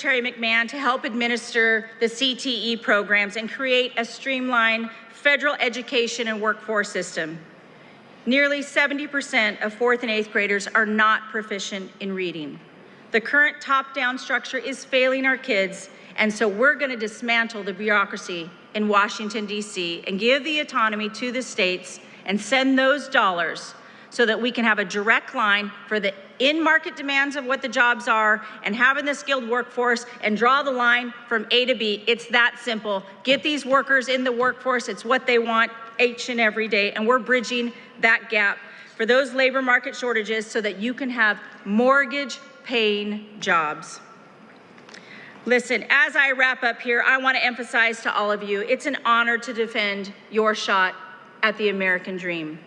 Secretary McMahon to help administer the CTE programs and create a streamlined federal education and workforce system. Nearly 70% of 4th and 8th graders are not proficient in reading. The current top-down structure is failing our kids, and so we're going to dismantle the bureaucracy in Washington, D.C., and give the autonomy to the states and send those dollars so that we can have a direct line for the in-market demands of what the jobs are and having the skilled workforce and draw the line from A to B. It's that simple. Get these workers in the workforce. It's what they want each and every day, and we're bridging that gap for those labor market shortages so that you can have mortgage-paying jobs. Listen, as I wrap up here, I want to emphasize to all of you, it's an honor to defend your shot at the American dream.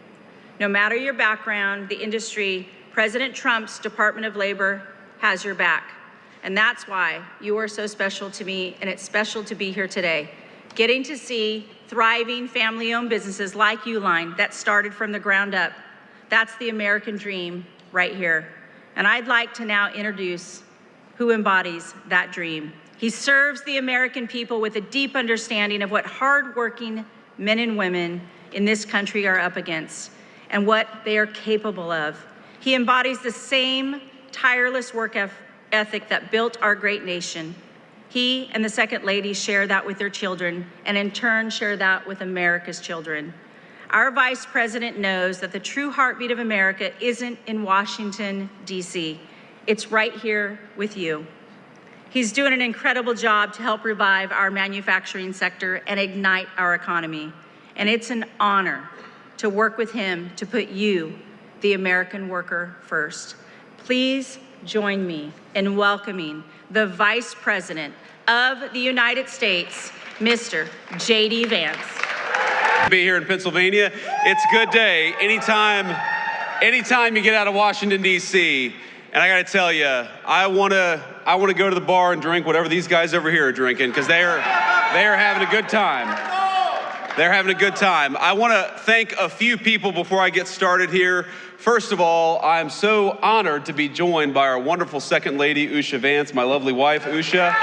No matter your background, the industry, President Trump's Department of Labor has your back. And that's why you are so special to me, and it's special to be here today. Getting to see thriving family-owned businesses like Uline that started from the ground up. That's the American dream right here. And I'd like to now introduce who embodies that dream. He serves the American people with a deep understanding of what hardworking men and women in this country are up against and what they are capable of. He embodies the same tireless work ethic that built our great nation. He and the Second Lady share that with their children, and in turn share that with America's children. Our Vice President knows that the true heartbeat of America isn't in Washington, D.C. It's right here with you. He's doing an incredible job to help revive our manufacturing sector and ignite our economy. And it's an honor to work with him to put you, the American worker, first. Please join me in welcoming the Vice President of the United States, Mr. J.D. Vance. Be here in Pennsylvania. It's a good day. Anytime you get out of Washington, D.C., and I got to tell you, I want to go to the bar and drink whatever these guys over here are drinking because they are having a good time. They're having a good time. I want to thank a few people before I get started here. First of all, I'm so honored to be joined by our wonderful Second Lady, Usha Vance, my lovely wife, Usha.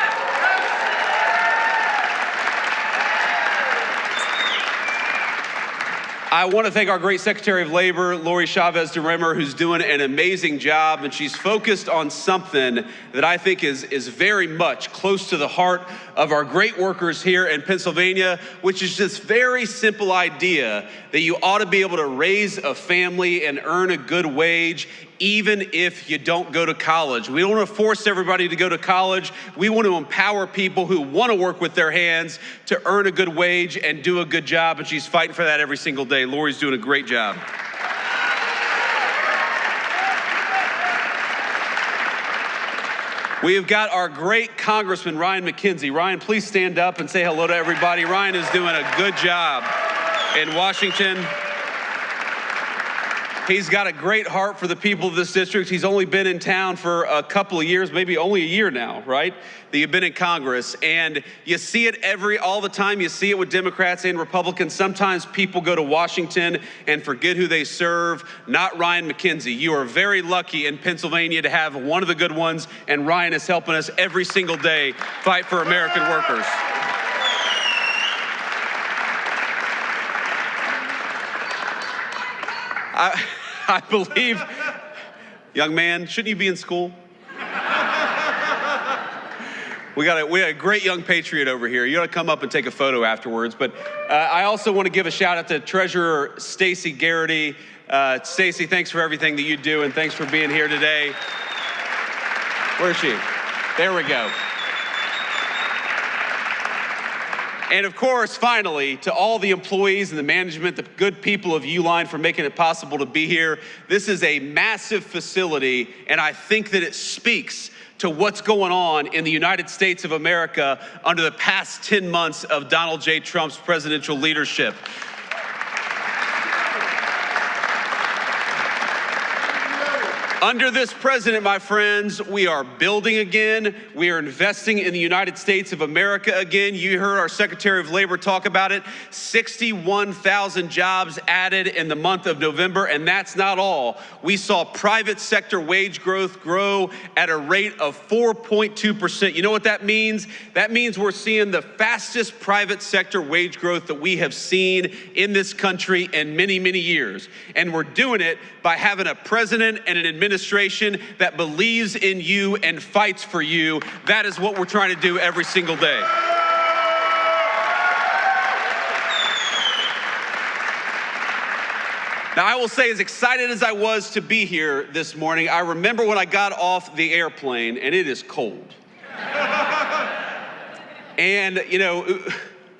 I want to thank our great Secretary of Labor, Lori Chavez DeRimmer, who's doing an amazing job, and she's focused on something that I think is very much close to the heart of our great workers here in Pennsylvania, which is this very simple idea that you ought to be able to raise a family and earn a good wage even if you don't go to college. We don't want to force everybody to go to college. We want to empower people who want to work with their hands to earn a good wage and do a good job, and she's fighting for that every single day. Lori's doing a great job. We have got our great Congressman, Ryan McKenzie. Ryan, please stand up and say hello to everybody. Ryan is doing a good job in Washington. He's got a great heart for the people of this district. He's only been in town for a couple of years, maybe only a year now, right? That you've been in Congress. And you see it all the time. You see it with Democrats and Republicans. Sometimes people go to Washington and forget who they serve. Not Ryan McKenzie. You are very lucky in Pennsylvania to have one of the good ones, and Ryan is helping us every single day fight for American workers. I believe, young man, shouldn't you be in school? We got a great young patriot over here. You ought to come up and take a photo afterwards. But I also want to give a shout out to Treasurer Stacey Garrity. Stacey, thanks for everything that you do, and thanks for being here today. Where is she? There we go. And of course, finally, to all the employees and the management, the good people of Uline for making it possible to be here. This is a massive facility, and I think that it speaks to what's going on in the United States of America under the past 10 months of Donald J. Trump's presidential leadership. Under this president, my friends, we are building again. We are investing in the United States of America again. You heard our Secretary of Labor talk about it. 61,000 jobs added in the month of November, and that's not all. We saw private sector wage growth grow at a rate of 4.2%. You know what that means? That means we're seeing the fastest private sector wage growth that we have seen in this country in many, many years. And we're doing it by having a president and an administration that believes in you and fights for you. That is what we're trying to do every single day. Now, I will say, as excited as I was to be here this morning, I remember when I got off the airplane, and it is cold. And, you know,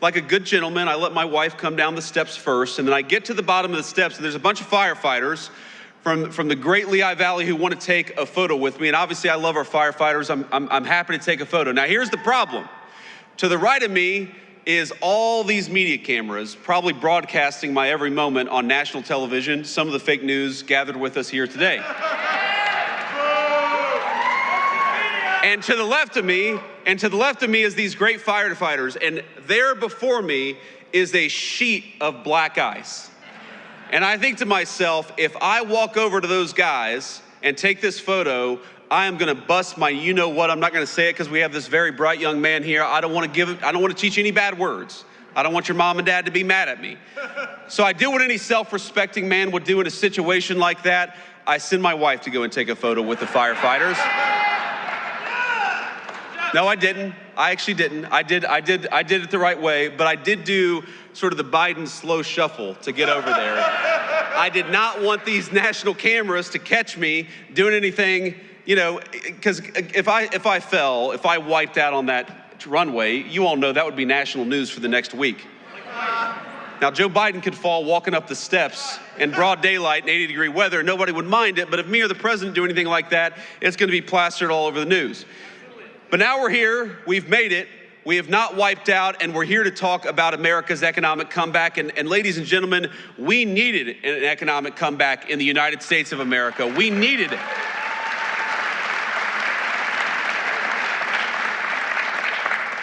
like a good gentleman, I let my wife come down the steps first, and then I get to the bottom of the steps, and there's a bunch of firefighters from the Great Lehigh Valley who want to take a photo with me. And obviously, I love our firefighters. I'm happy to take a photo. Now, here's the problem. To the right of me is all these media cameras, probably broadcasting my every moment on national television. Some of the fake news gathered with us here today. And to the left of me is these great firefighters, and there before me is a sheet of black ice. And I think to myself, if I walk over to those guys and take this photo, I am gonna bust my you-know-what. I'm not gonna say it because we have this very bright young man here. I don't want to teach any bad words. I don't want your mom and dad to be mad at me. So I did what any self-respecting man would do in a situation like that. I send my wife to go and take a photo with the firefighters. No, I didn't. I actually didn't. I did it the right way, but I did do sort of the Biden slow shuffle to get over there. I did not want these national cameras to catch me doing anything, you know, because if I wiped out on that runway, you all know that would be national news for the next week. Now, Joe Biden could fall walking up the steps in broad daylight in 80-degree weather. Nobody would mind it, but if me or the president do anything like that, it's going to be plastered all over the news. But now we're here, we've made it, we have not wiped out, and we're here to talk about America's economic comeback. And ladies and gentlemen, we needed an economic comeback in the United States of America. We needed it.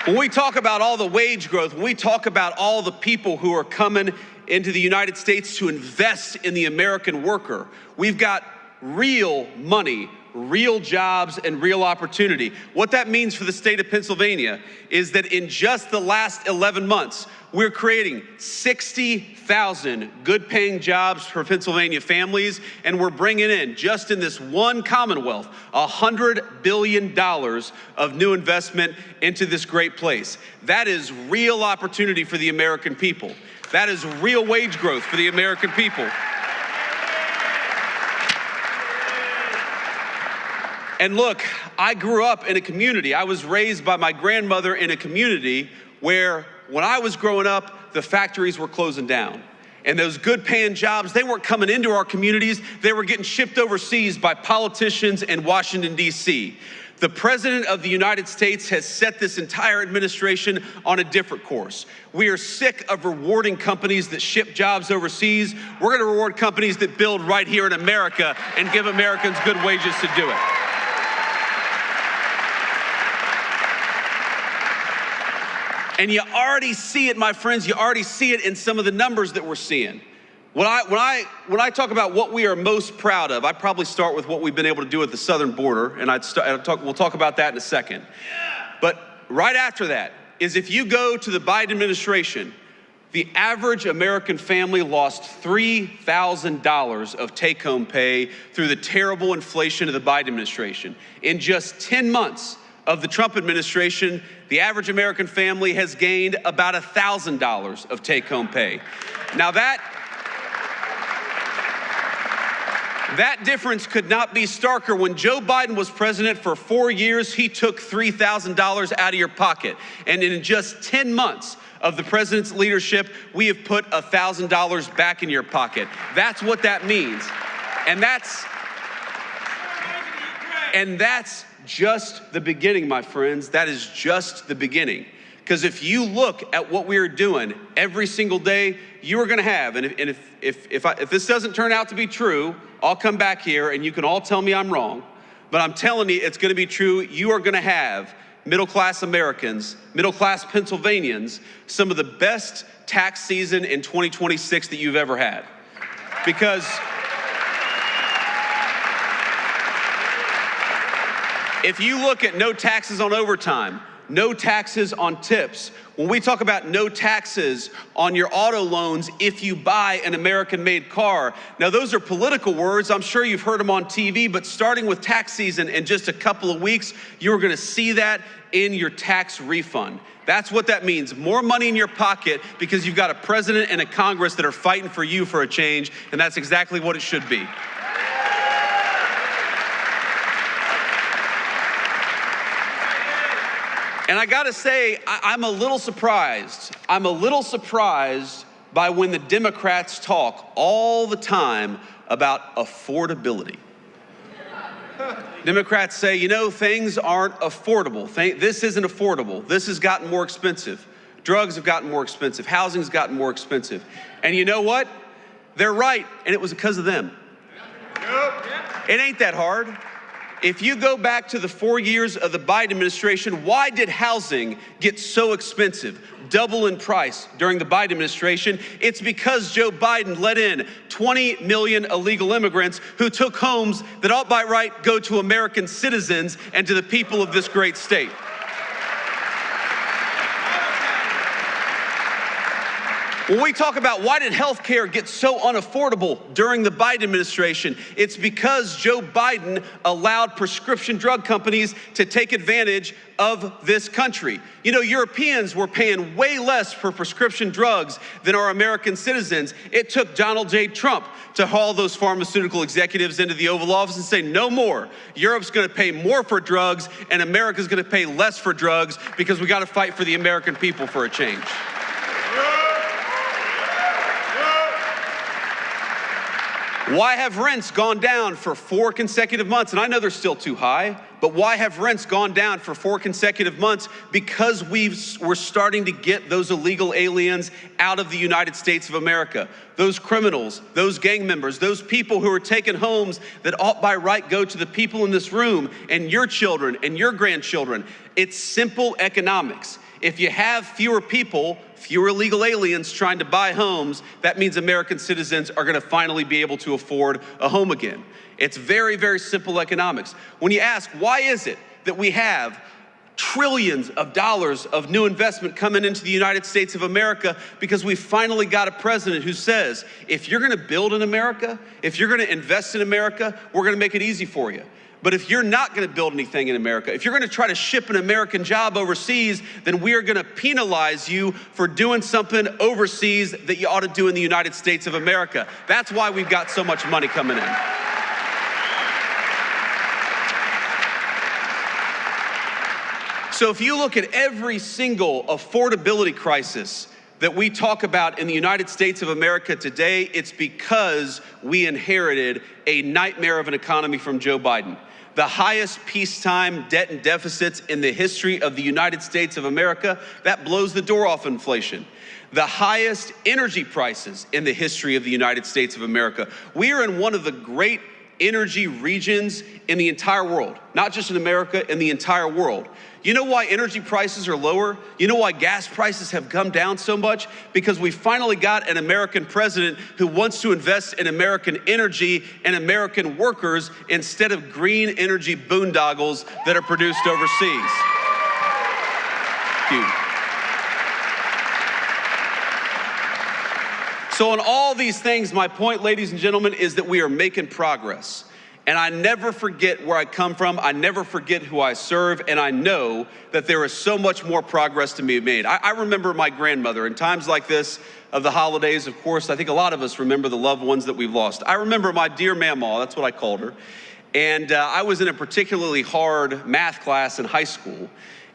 When we talk about all the wage growth, when we talk about all the people who are coming into the United States to invest in the American worker, we've got real money, real jobs, and real opportunity. What that means for the state of Pennsylvania is that in just the last 11 months, we're creating 60,000 good-paying jobs for Pennsylvania families, and we're bringing in, just in this one Commonwealth, $100 billion of new investment into this great place. That is real opportunity for the American people. That is real wage growth for the American people. And look, I grew up in a community. I was raised by my grandmother in a community where, when I was growing up, the factories were closing down. And those good paying jobs, they weren't coming into our communities. They were getting shipped overseas by politicians in Washington, D.C. The President of the United States has set this entire administration on a different course. We are sick of rewarding companies that ship jobs overseas. We're going to reward companies that build right here in America and give Americans good wages to do it. And you already see it, my friends, you already see it in some of the numbers that we're seeing. When I talk about what we are most proud of, I probably start with what we've been able to do at the southern border, and we'll talk about that in a second. But right after that is, if you go to the Biden administration, the average American family lost $3,000 of take-home pay through the terrible inflation of the Biden administration. In just 10 months of the Trump administration, the average American family has gained about $1,000 of take-home pay. Now that difference could not be starker. When Joe Biden was president for 4 years, he took $3,000 out of your pocket. And in just 10 months of the president's leadership, we have put $1,000 back in your pocket. That's what that means. And that's just the beginning, my friends. That is just the beginning. Because if you look at what we are doing every single day, you are going to have, and if this doesn't turn out to be true, I'll come back here and you can all tell me I'm wrong, but I'm telling you it's going to be true. You are going to have middle-class Americans, middle-class Pennsylvanians, some of the best tax season in 2026 that you've ever had. Because if you look at no taxes on overtime, no taxes on tips, when we talk about no taxes on your auto loans if you buy an American-made car, now those are political words. I'm sure you've heard them on TV, but starting with tax season in just a couple of weeks, you're gonna see that in your tax refund. That's what that means, more money in your pocket because you've got a president and a Congress that are fighting for you for a change, and that's exactly what it should be. And I gotta say, I'm a little surprised. I'm a little surprised by when the Democrats talk all the time about affordability. Democrats say, you know, things aren't affordable. This isn't affordable. This has gotten more expensive. Drugs have gotten more expensive. Housing's gotten more expensive. And you know what? They're right, and it was because of them. It ain't that hard. If you go back to the 4 years of the Biden administration, why did housing get so expensive, double in price during the Biden administration? It's because Joe Biden let in 20 million illegal immigrants who took homes that ought by right go to American citizens and to the people of this great state. When we talk about why did health care get so unaffordable during the Biden administration, it's because Joe Biden allowed prescription drug companies to take advantage of this country. You know, Europeans were paying way less for prescription drugs than our American citizens. It took Donald J. Trump to haul those pharmaceutical executives into the Oval Office and say, no more. Europe's gonna pay more for drugs and America's gonna pay less for drugs because we gotta fight for the American people for a change. Why have rents gone down for 4 consecutive months? And I know they're still too high, but why have rents gone down for 4 consecutive months? Because we're starting to get those illegal aliens out of the United States of America. Those criminals, those gang members, those people who are taking homes that ought by right go to the people in this room and your children and your grandchildren. It's simple economics. If you have fewer people, fewer illegal aliens trying to buy homes, that means American citizens are gonna finally be able to afford a home again. It's very, very simple economics. When you ask, why is it that we have trillions of dollars of new investment coming into the United States of America? Because we finally got a president who says, if you're gonna build in America, if you're gonna invest in America, we're gonna make it easy for you. But if you're not gonna build anything in America, if you're gonna try to ship an American job overseas, then we are gonna penalize you for doing something overseas that you ought to do in the United States of America. That's why we've got so much money coming in. So if you look at every single affordability crisis that we talk about in the United States of America today, it's because we inherited a nightmare of an economy from Joe Biden. The highest peacetime debt and deficits in the history of the United States of America, that blows the door off inflation. The highest energy prices in the history of the United States of America. We are in one of the great energy regions in the entire world, not just in America, in the entire world. You know why energy prices are lower? You know why gas prices have come down so much? Because we finally got an American president who wants to invest in American energy and American workers instead of green energy boondoggles that are produced overseas. Thank you. So on all these things, my point, ladies and gentlemen, is that we are making progress. And I never forget where I come from. I never forget who I serve. And I know that there is so much more progress to be made. I remember my grandmother in times like this of the holidays. Of course, I think a lot of us remember the loved ones that we've lost. I remember my dear Mamaw, that's what I called her. And I was in a particularly hard math class in high school.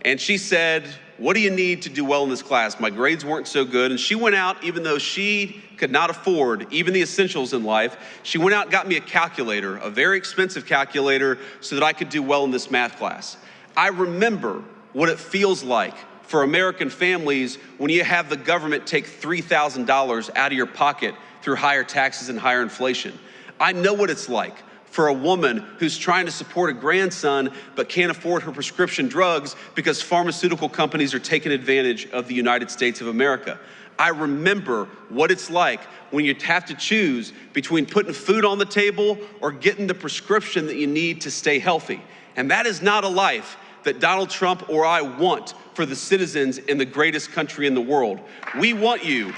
And she said, what do you need to do well in this class? My grades weren't so good. And she went out, even though she could not afford even the essentials in life, she went out and got me a calculator, a very expensive calculator, so that I could do well in this math class. I remember what it feels like for American families when you have the government take $3,000 out of your pocket through higher taxes and higher inflation. I know what it's like for a woman who's trying to support a grandson but can't afford her prescription drugs because pharmaceutical companies are taking advantage of the United States of America. I remember what it's like when you have to choose between putting food on the table or getting the prescription that you need to stay healthy. And that is not a life that Donald Trump or I want for the citizens in the greatest country in the world. We want you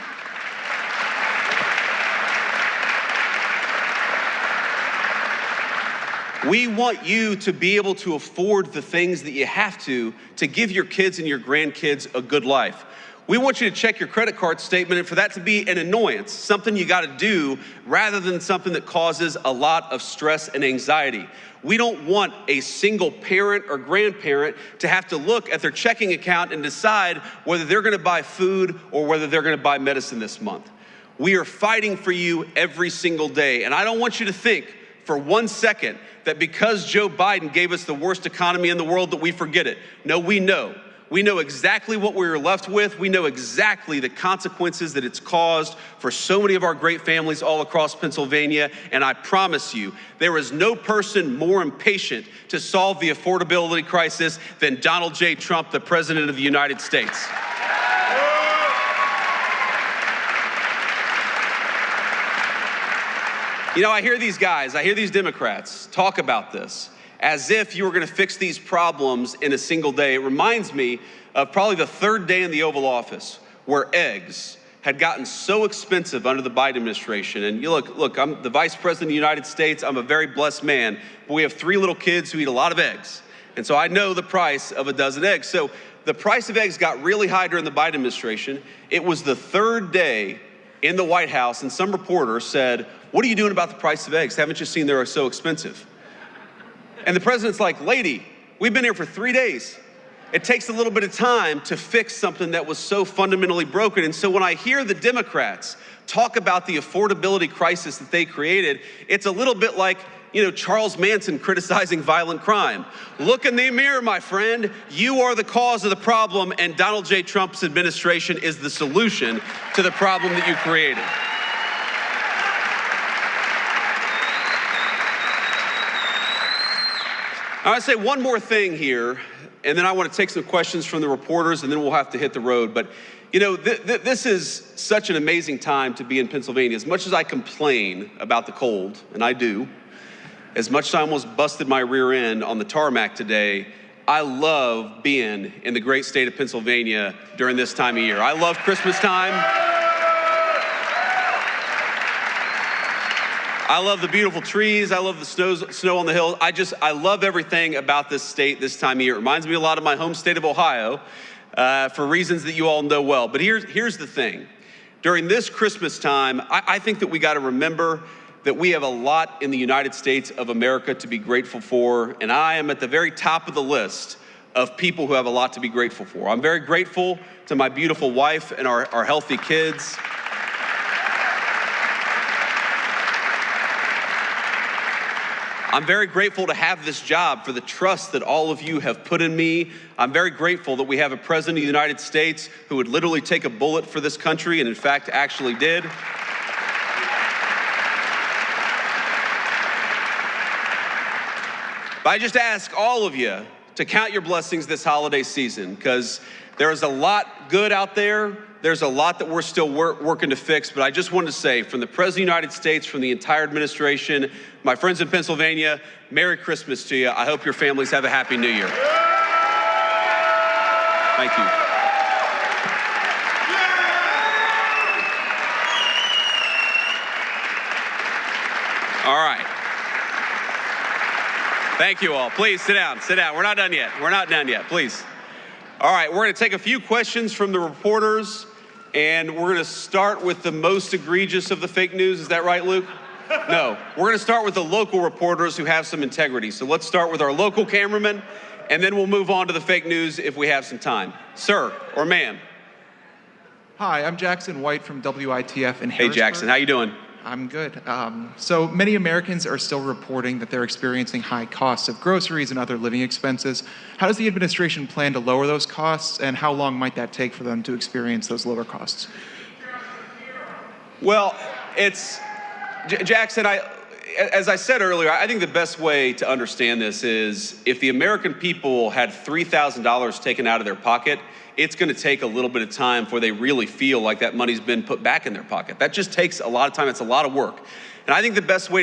to be able to afford the things that you have to give your kids and your grandkids a good life. We want you to check your credit card statement and for that to be an annoyance, something you gotta do rather than something that causes a lot of stress and anxiety. We don't want a single parent or grandparent to have to look at their checking account and decide whether they're gonna buy food or whether they're gonna buy medicine this month. We are fighting for you every single day. And I don't want you to think for 1 second that because Joe Biden gave us the worst economy in the world that we forget it. No, we know. We know exactly what we were left with. We know exactly the consequences that it's caused for so many of our great families all across Pennsylvania. And I promise you, there is no person more impatient to solve the affordability crisis than Donald J. Trump, the President of the United States. You know, I hear these Democrats talk about this as if you were gonna fix these problems in a single day. It reminds me of probably the third day in the Oval Office where eggs had gotten so expensive under the Biden administration. And you look, I'm the Vice President of the United States. I'm a very blessed man, but we have 3 little kids who eat a lot of eggs. And so I know the price of a dozen eggs. So the price of eggs got really high during the Biden administration. It was the third day in the White House, and some reporter said, "What are you doing about the price of eggs? Haven't you seen they're so expensive?" And the president's like, "Lady, we've been here for 3 days. It takes a little bit of time to fix something that was so fundamentally broken." And so when I hear the Democrats talk about the affordability crisis that they created, it's a little bit like, Charles Manson criticizing violent crime. Look in the mirror, my friend. You are the cause of the problem, and Donald J. Trump's administration is the solution to the problem that you created. I want to say one more thing here, and then I want to take some questions from the reporters, and then we'll have to hit the road. But, this is such an amazing time to be in Pennsylvania. As much as I complain about the cold, and I do, as much as I almost busted my rear end on the tarmac today, I love being in the great state of Pennsylvania during this time of year. I love Christmas time. I love the beautiful trees. I love the snow on the hills. I love everything about this state this time of year. It reminds me a lot of my home state of Ohio for reasons that you all know well. But here's the thing. During this Christmas time, I think that we got to remember that we have a lot in the United States of America to be grateful for, and I am at the very top of the list of people who have a lot to be grateful for. I'm very grateful to my beautiful wife and our healthy kids. I'm very grateful to have this job, for the trust that all of you have put in me. I'm very grateful that we have a president of the United States who would literally take a bullet for this country, and in fact actually did. But I just ask all of you to count your blessings this holiday season, because there is a lot good out there. There's a lot that we're still working to fix. But I just wanted to say, from the President of the United States, from the entire administration, my friends in Pennsylvania, Merry Christmas to you. I hope your families have a Happy New Year. Thank you. All right. Thank you all. Please sit down. Sit down. We're not done yet. We're not done yet. Please. All right. We're going to take a few questions from the reporters, and we're going to start with the most egregious of the fake news. Is that right, Luke? No. We're going to start with the local reporters who have some integrity. So let's start with our local cameraman, and then we'll move on to the fake news if we have some time. Sir or ma'am? Hi, I'm Jackson White from WITF in Harrisburg. Hey, Jackson. How you doing? I'm good. So many Americans are still reporting that they're experiencing high costs of groceries and other living expenses. How does the administration plan to lower those costs, and how long might that take for them to experience those lower costs? Well, Jackson, as I said earlier, I think the best way to understand this is if the American people had $3,000 taken out of their pocket, it's going to take a little bit of time before they really feel like that money's been put back in their pocket. That just takes a lot of time. It's a lot of work. And I think the best way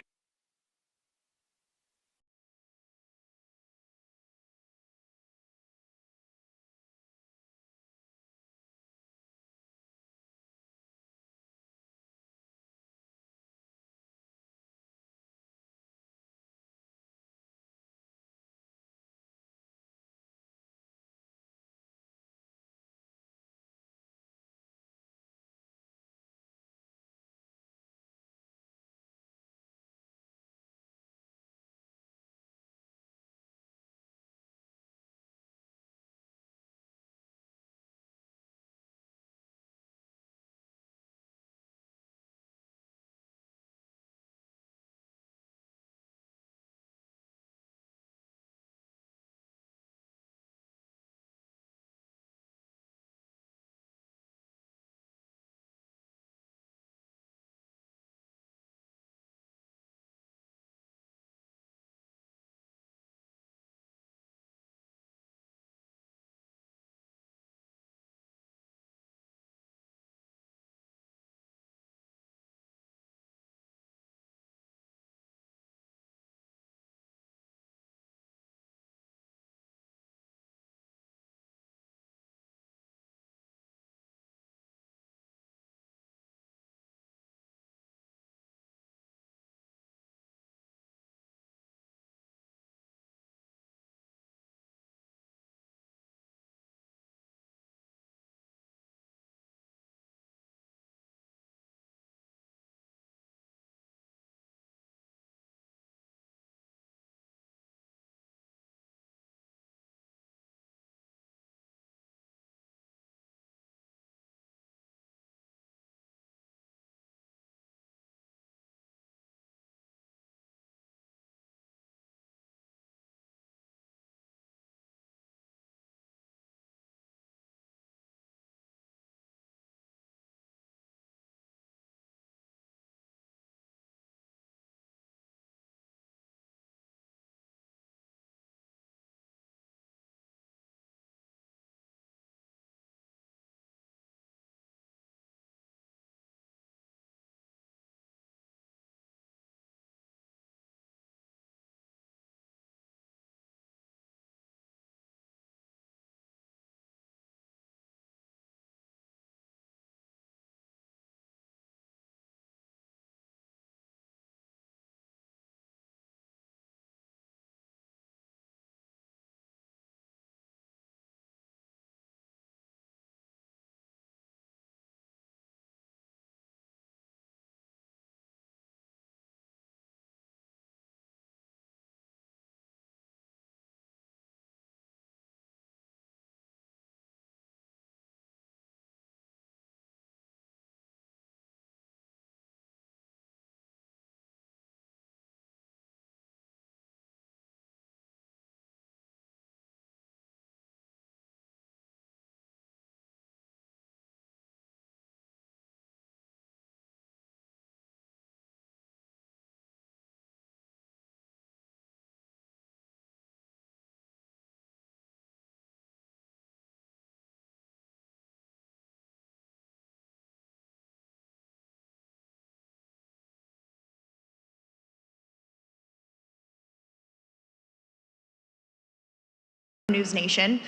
News Nation.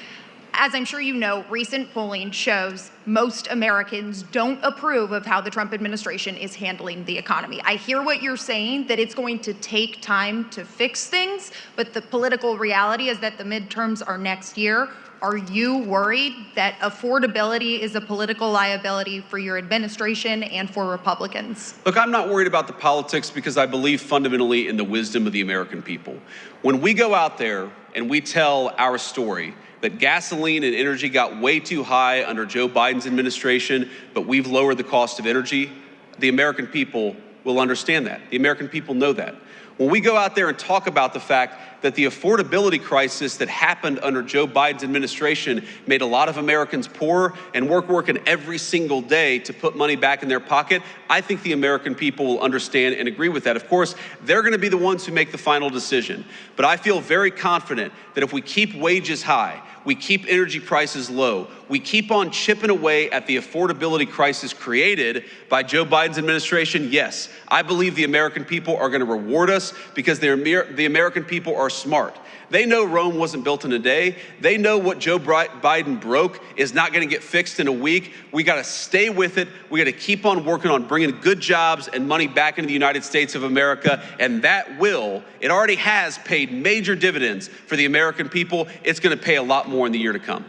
As I'm sure you know, recent polling shows most Americans don't approve of how the Trump administration is handling the economy. I hear what you're saying, that it's going to take time to fix things, but the political reality is that the midterms are next year. Are you worried that affordability is a political liability for your administration and for Republicans? Look, I'm not worried about the politics because I believe fundamentally in the wisdom of the American people. When we go out there and we tell our story that gasoline and energy got way too high under Joe Biden's administration, but we've lowered the cost of energy, the American people will understand that. The American people know that. When we go out there and talk about the fact that the affordability crisis that happened under Joe Biden's administration made a lot of Americans poorer and working every single day to put money back in their pocket, I think the American people will understand and agree with that. Of course, they're going to be the ones who make the final decision. But I feel very confident that if we keep wages high, we keep energy prices low, we keep on chipping away at the affordability crisis created by Joe Biden's administration, yes, I believe the American people are going to reward us because the American people are smart. They know Rome wasn't built in a day. They know what Joe Biden broke is not going to get fixed in a week. We got to stay with it. We got to keep on working on bringing good jobs and money back into the United States of America. And that it already has paid major dividends for the American people. It's going to pay a lot more in the year to come.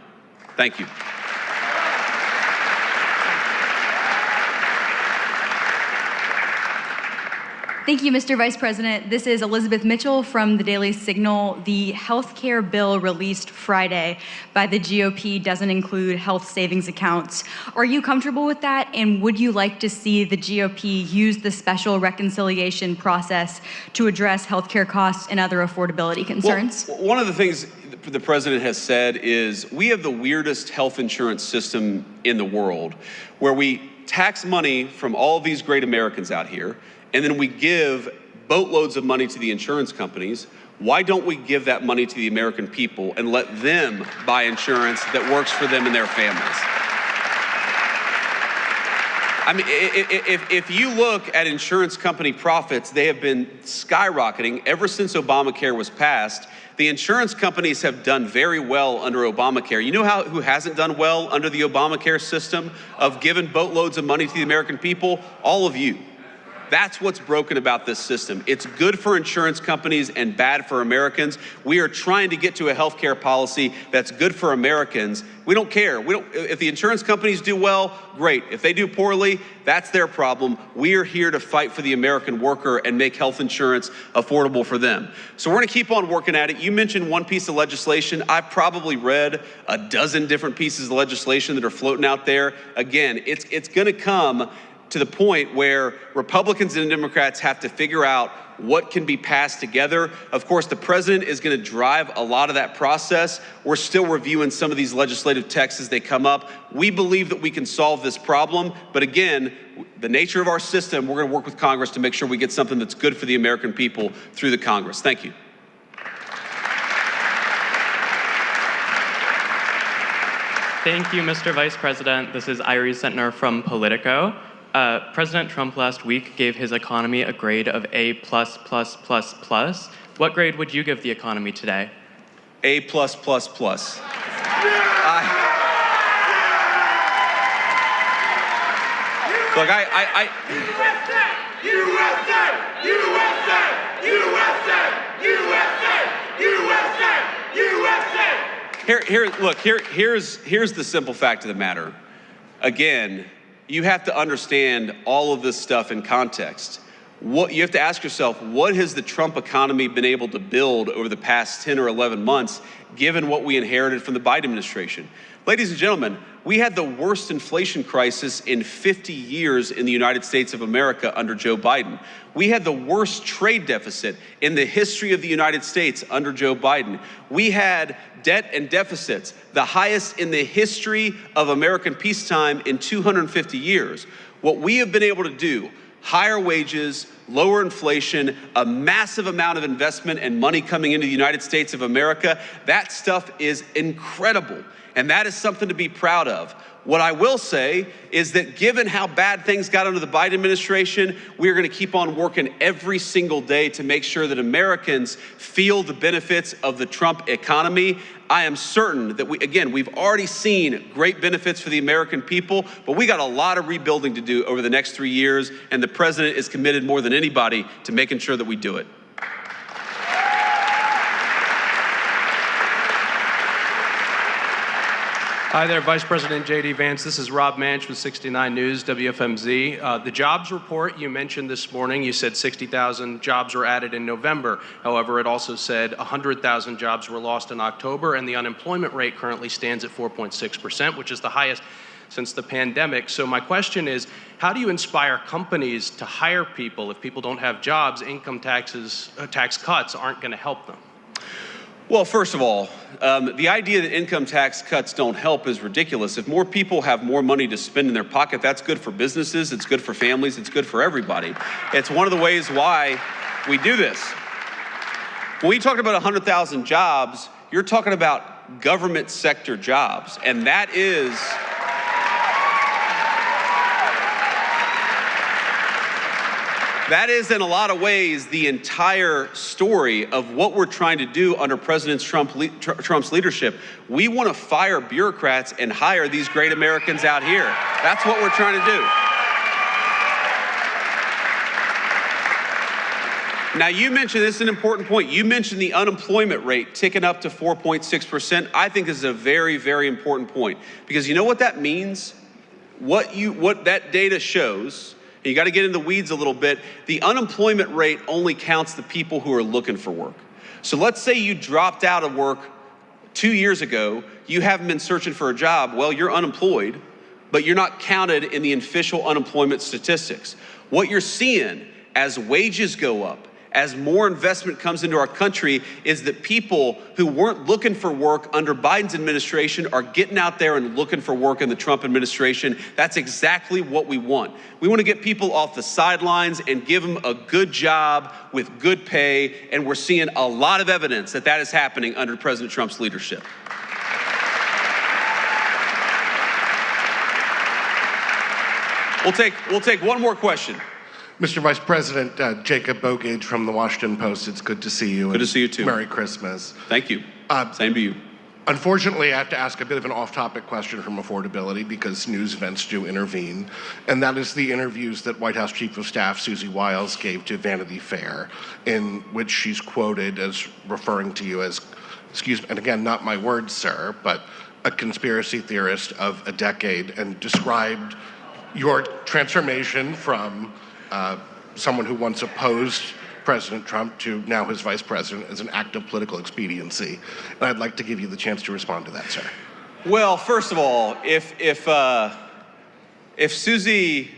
Thank you. Thank you, Mr. Vice President. This is Elizabeth Mitchell from the Daily Signal. The health care bill released Friday by the GOP doesn't include health savings accounts. Are you comfortable with that? And would you like to see the GOP use the special reconciliation process to address health care costs and other affordability concerns? Well, one of the things the president has said is we have the weirdest health insurance system in the world, where we tax money from all of these great Americans out here, and then we give boatloads of money to the insurance companies. Why don't we give that money to the American people and let them buy insurance that works for them and their families? I mean, if you look at insurance company profits, they have been skyrocketing ever since Obamacare was passed. The insurance companies have done very well under Obamacare. You know who hasn't done well under the Obamacare system of giving boatloads of money to the American people? All of you. That's what's broken about this system. It's good for insurance companies and bad for Americans. We are trying to get to a healthcare policy that's good for Americans. We don't care. If the insurance companies do well, great. If they do poorly, that's their problem. We are here to fight for the American worker and make health insurance affordable for them. So we're going to keep on working at it. You mentioned one piece of legislation. I've probably read a dozen different pieces of legislation that are floating out there. Again, it's going to come to the point where Republicans and Democrats have to figure out what can be passed together. Of course, the president is going to drive a lot of that process. We're still reviewing some of these legislative texts as they come up. We believe that we can solve this problem. But again, the nature of our system, we're going to work with Congress to make sure we get something that's good for the American people through the Congress. Thank you. Thank you, Mr. Vice President. This is Iris Sentner from Politico. President Trump last week gave his economy a grade of A++++. What grade would you give the economy today? A+++. Look, Here's the simple fact of the matter. Again, you have to understand all of this stuff in context. You have to ask yourself, what has the Trump economy been able to build over the past 10 or 11 months, given what we inherited from the Biden administration? Ladies and gentlemen, we had the worst inflation crisis in 50 years in the United States of America under Joe Biden. We had the worst trade deficit in the history of the United States under Joe Biden. We had debt and deficits, the highest in the history of American peacetime in 250 years. What we have been able to do, higher wages, lower inflation, a massive amount of investment and money coming into the United States of America, that stuff is incredible. And that is something to be proud of. What I will say is that given how bad things got under the Biden administration, we are going to keep on working every single day to make sure that Americans feel the benefits of the Trump economy. I am certain that we've already seen great benefits for the American people, but we got a lot of rebuilding to do over the next 3 years, and the president is committed more than anybody to making sure that we do it. Hi there, Vice President J.D. Vance. This is Rob Manch with 69 News, WFMZ. The jobs report you mentioned this morning, you said 60,000 jobs were added in November. However, it also said 100,000 jobs were lost in October, and the unemployment rate currently stands at 4.6%, which is the highest since the pandemic. So my question is, how do you inspire companies to hire people if people don't have jobs? Income tax cuts aren't going to help them. Well, first of all, the idea that income tax cuts don't help is ridiculous. If more people have more money to spend in their pocket, that's good for businesses, it's good for families, it's good for everybody. It's one of the ways why we do this. When we talk about 100,000 jobs, you're talking about government sector jobs, and that is in a lot of ways the entire story of what we're trying to do under President Trump's leadership. We want to fire bureaucrats and hire these great Americans out here. That's what we're trying to do. Now, you mentioned, this is an important point, you mentioned the unemployment rate ticking up to 4.6%. I think this is a very, very important point, because you know what that means? What that data shows, you got to get in the weeds a little bit, the unemployment rate only counts the people who are looking for work. So let's say you dropped out of work 2 years ago, you haven't been searching for a job, well, you're unemployed, but you're not counted in the official unemployment statistics. What you're seeing as wages go up, as more investment comes into our country, is that people who weren't looking for work under Biden's administration are getting out there and looking for work in the Trump administration. That's exactly what we want. We want to get people off the sidelines and give them a good job with good pay, and we're seeing a lot of evidence that that is happening under President Trump's leadership. We'll take one more question. Mr. Vice President, Jacob Bogage from the Washington Post. It's good to see you. Good to see you too. Merry Christmas. Thank you. Same to you. Unfortunately, I have to ask a bit of an off-topic question from affordability because news events do intervene, and that is the interviews that White House Chief of Staff Susie Wiles gave to Vanity Fair, in which she's quoted as referring to you as, excuse me, and again, not my words, sir, but a conspiracy theorist of a decade, and described your transformation from someone who once opposed President Trump to now his vice president as an act of political expediency. And I'd like to give you the chance to respond to that, sir. Well, first of all, if Susie,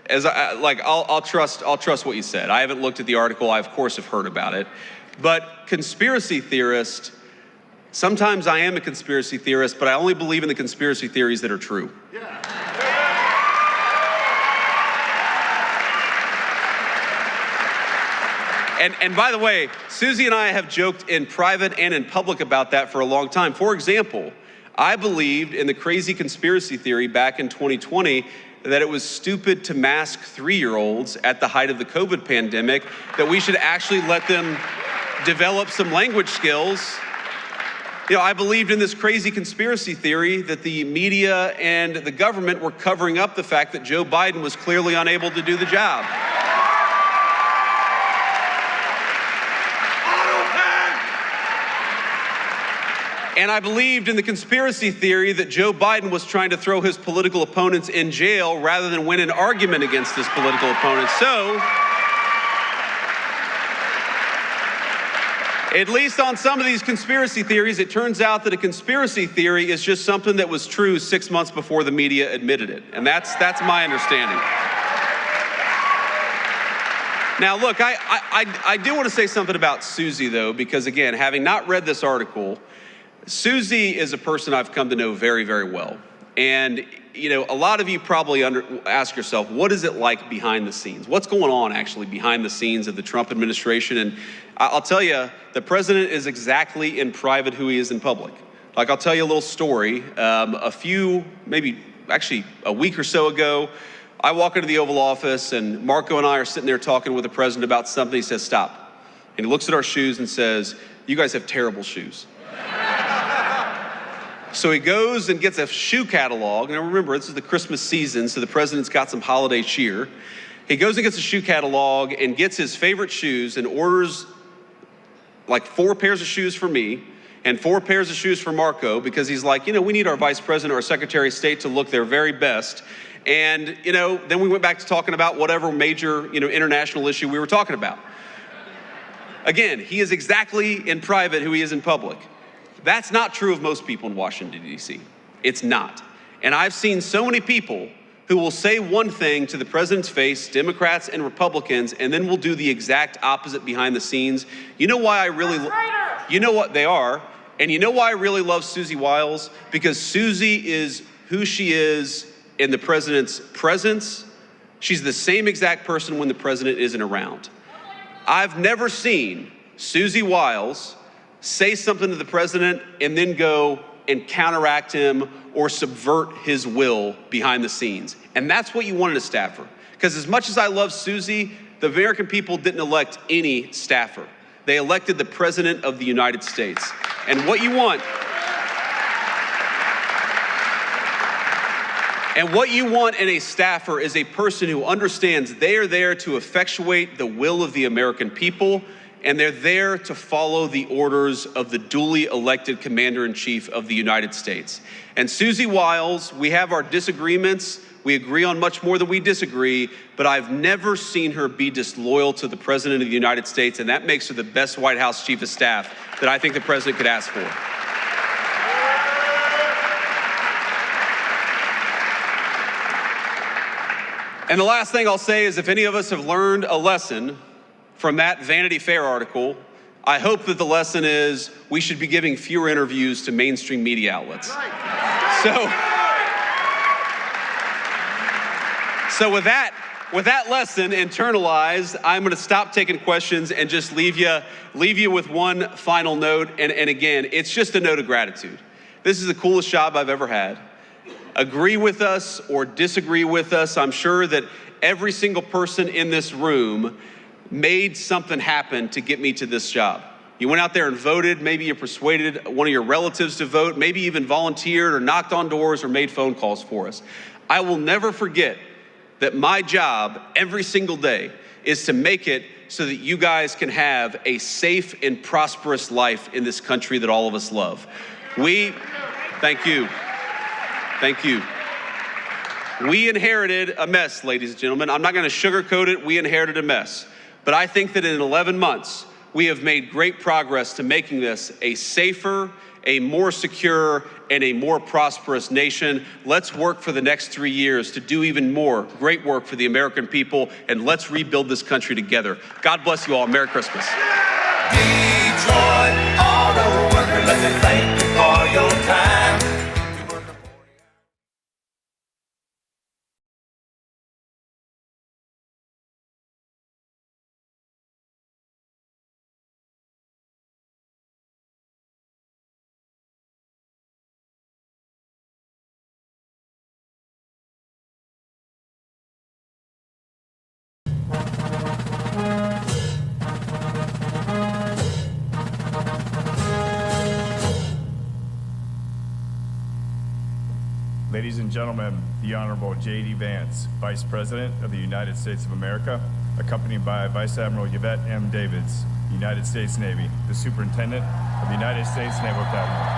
I'll trust what you said. I haven't looked at the article. I of course have heard about it, but conspiracy theorist. Sometimes I am a conspiracy theorist, but I only believe in the conspiracy theories that are true. Yeah. And by the way, Susie and I have joked in private and in public about that for a long time. For example, I believed in the crazy conspiracy theory back in 2020 that it was stupid to mask 3-year-olds at the height of the COVID pandemic, that we should actually let them develop some language skills. You know, I believed in this crazy conspiracy theory that the media and the government were covering up the fact that Joe Biden was clearly unable to do the job. And I believed in the conspiracy theory that Joe Biden was trying to throw his political opponents in jail rather than win an argument against his political opponents. So, at least on some of these conspiracy theories, it turns out that a conspiracy theory is just something that was true 6 months before the media admitted it. And that's my understanding. Now, look, I do want to say something about Susie, though, because, again, having not read this article, Susie is a person I've come to know very, very well. And, you know, a lot of you probably ask yourself, what is it like behind the scenes? What's going on actually behind the scenes of the Trump administration? And I'll tell you, the president is exactly in private who he is in public. Like, I'll tell you a little story. Maybe a week or so ago, I walk into the Oval Office and Marco and I are sitting there talking with the president about something. He says, stop. And he looks at our shoes and says, you guys have terrible shoes. So he goes and gets a shoe catalog. Now remember, this is the Christmas season, so the president's got some holiday cheer. He goes and gets a shoe catalog and gets his favorite shoes and orders like 4 pairs of shoes for me and 4 pairs of shoes for Marco, because he's like, you know, we need our vice president or secretary of state to look their very best. And, you know, then we went back to talking about whatever major, you know, international issue we were talking about. Again, he is exactly in private who he is in public. That's not true of most people in Washington, D.C. It's not. And I've seen so many people who will say one thing to the president's face, Democrats and Republicans, and then will do the exact opposite behind the scenes. You know why I really, you know what they are, and you know why I really love Susie Wiles? Because Susie is who she is in the president's presence. She's the same exact person when the president isn't around. I've never seen Susie Wiles say something to the president and then go and counteract him or subvert his will behind the scenes. And that's what you want in a staffer. Because as much as I love Susie, the American people didn't elect any staffer. They elected the President of the United States. And what you want in a staffer is a person who understands they are there to effectuate the will of the American people, and they're there to follow the orders of the duly elected Commander-in-Chief of the United States. And Susie Wiles, we have our disagreements. We agree on much more than we disagree, but I've never seen her be disloyal to the President of the United States, and that makes her the best White House Chief of Staff that I think the President could ask for. And the last thing I'll say is if any of us have learned a lesson from that Vanity Fair article, I hope that the lesson is we should be giving fewer interviews to mainstream media outlets. So with that lesson internalized, I'm going to stop taking questions and just leave you with one final note. And again, it's just a note of gratitude. This is the coolest job I've ever had. Agree with us or disagree with us, I'm sure that every single person in this room made something happen to get me to this job. You went out there and voted, maybe you persuaded one of your relatives to vote, maybe even volunteered or knocked on doors or made phone calls for us. I will never forget that my job every single day is to make it so that you guys can have a safe and prosperous life in this country that all of us love. Thank you. We inherited a mess, ladies and gentlemen. I'm not going to sugarcoat it. We inherited a mess. But I think that in 11 months, we have made great progress to making this a safer, a more secure, and a more prosperous nation. Let's work for the next 3 years to do even more great work for the American people, and let's rebuild this country together. God bless you all. Merry Christmas. Detroit Auto Worker, let me thank you for your time. Ladies and gentlemen, the Honorable J.D. Vance, Vice President of the United States of America, accompanied by Vice Admiral Yvette M. Davids, United States Navy, the Superintendent of the United States Naval Academy.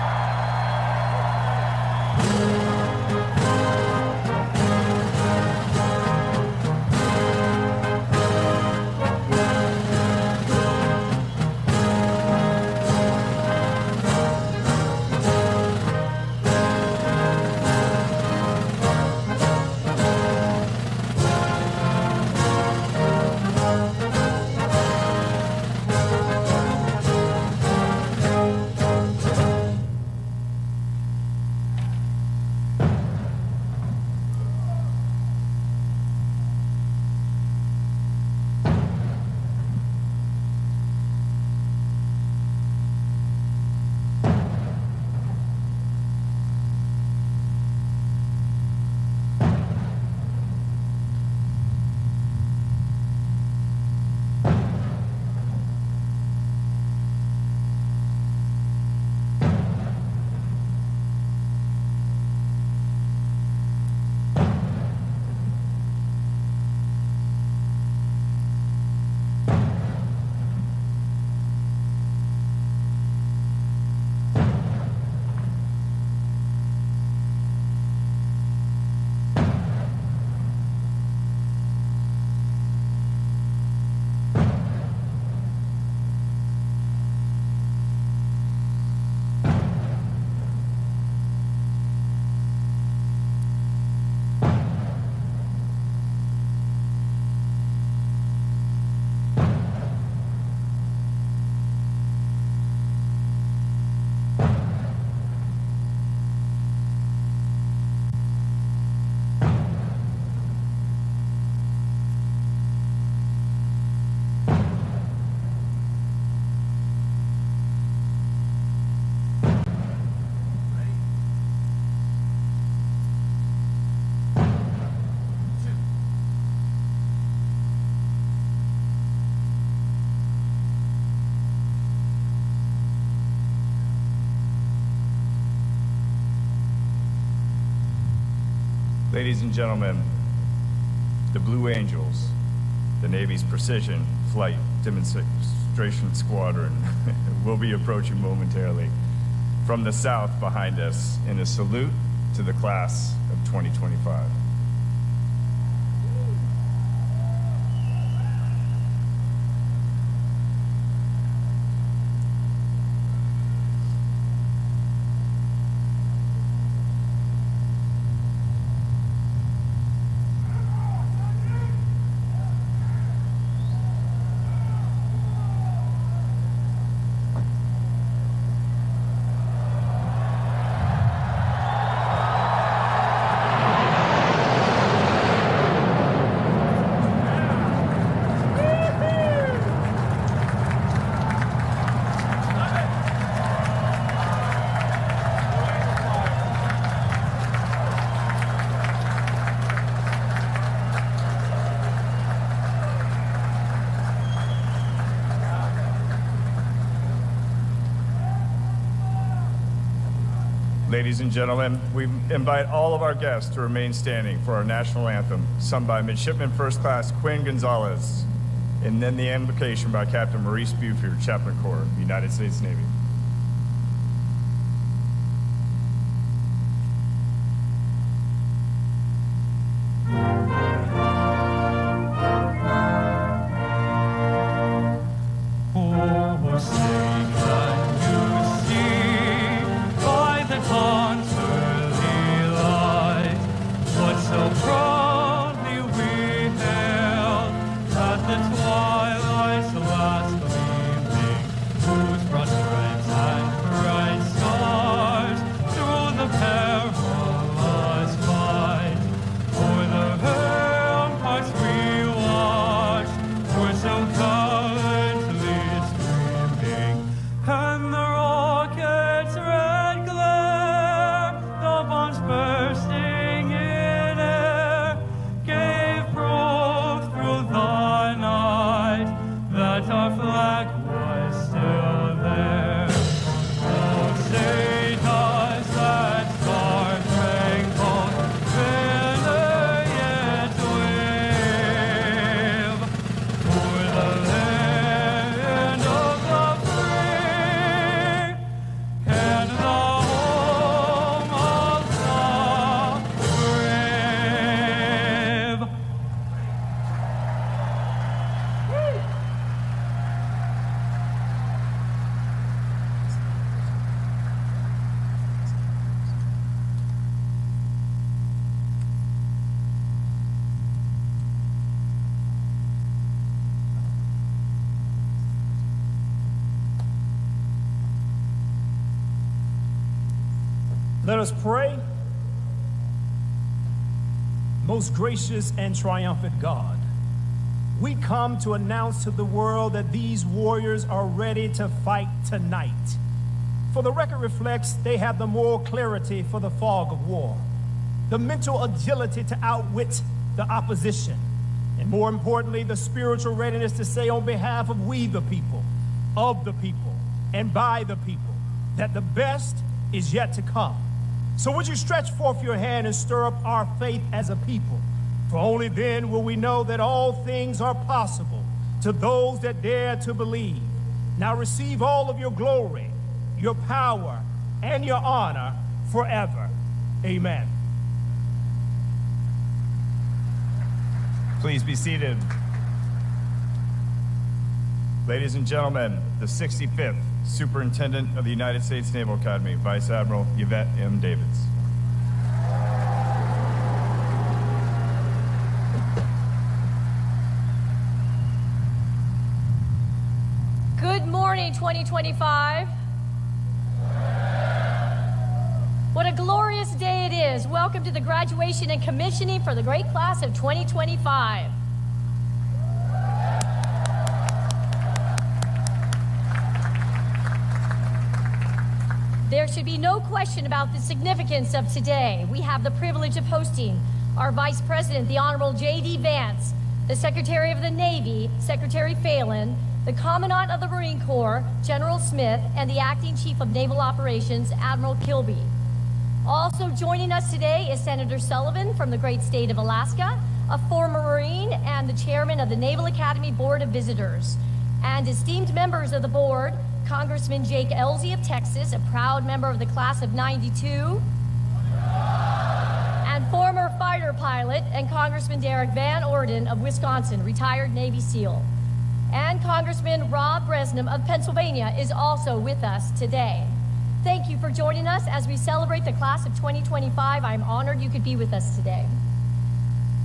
Ladies and gentlemen, the Blue Angels, the Navy's Precision Flight Demonstration Squadron, will be approaching momentarily from the south behind us in a salute to the class of 2025. Ladies and gentlemen, we invite all of our guests to remain standing for our national anthem, sung by Midshipman First Class Quinn Gonzalez, and then the invocation by Captain Maurice Buford, Chaplain Corps, United States Navy. Let us pray. Most gracious and triumphant God, we come to announce to the world that these warriors are ready to fight tonight. For the record reflects they have the moral clarity for the fog of war, the mental agility to outwit the opposition, and more importantly, the spiritual readiness to say on behalf of we the people, of the people, and by the people, that the best is yet to come. So would you stretch forth your hand and stir up our faith as a people? For only then will we know that all things are possible to those that dare to believe. Now receive all of your glory, your power, and your honor forever. Amen. Please be seated. Ladies and gentlemen, the 65th Superintendent of the United States Naval Academy, Vice Admiral Yvette M. Davids. Good morning, 2025. What a glorious day it is. Welcome to the graduation and commissioning for the great class of 2025. There should be no question about the significance of today. We have the privilege of hosting our Vice President, the Honorable J.D. Vance, the Secretary of the Navy, Secretary Phelan, the Commandant of the Marine Corps, General Smith, and the Acting Chief of Naval Operations, Admiral Kilby. Also joining us today is Senator Sullivan from the great state of Alaska, a former Marine and the chairman of the Naval Academy Board of Visitors. And esteemed members of the board, Congressman Jake Ellzey of Texas, a proud member of the class of '92, and former fighter pilot, and Congressman Derek Van Orden of Wisconsin, retired Navy SEAL. And Congressman Rob Bresnam of Pennsylvania is also with us today. Thank you for joining us as we celebrate the class of 2025. I'm honored you could be with us today.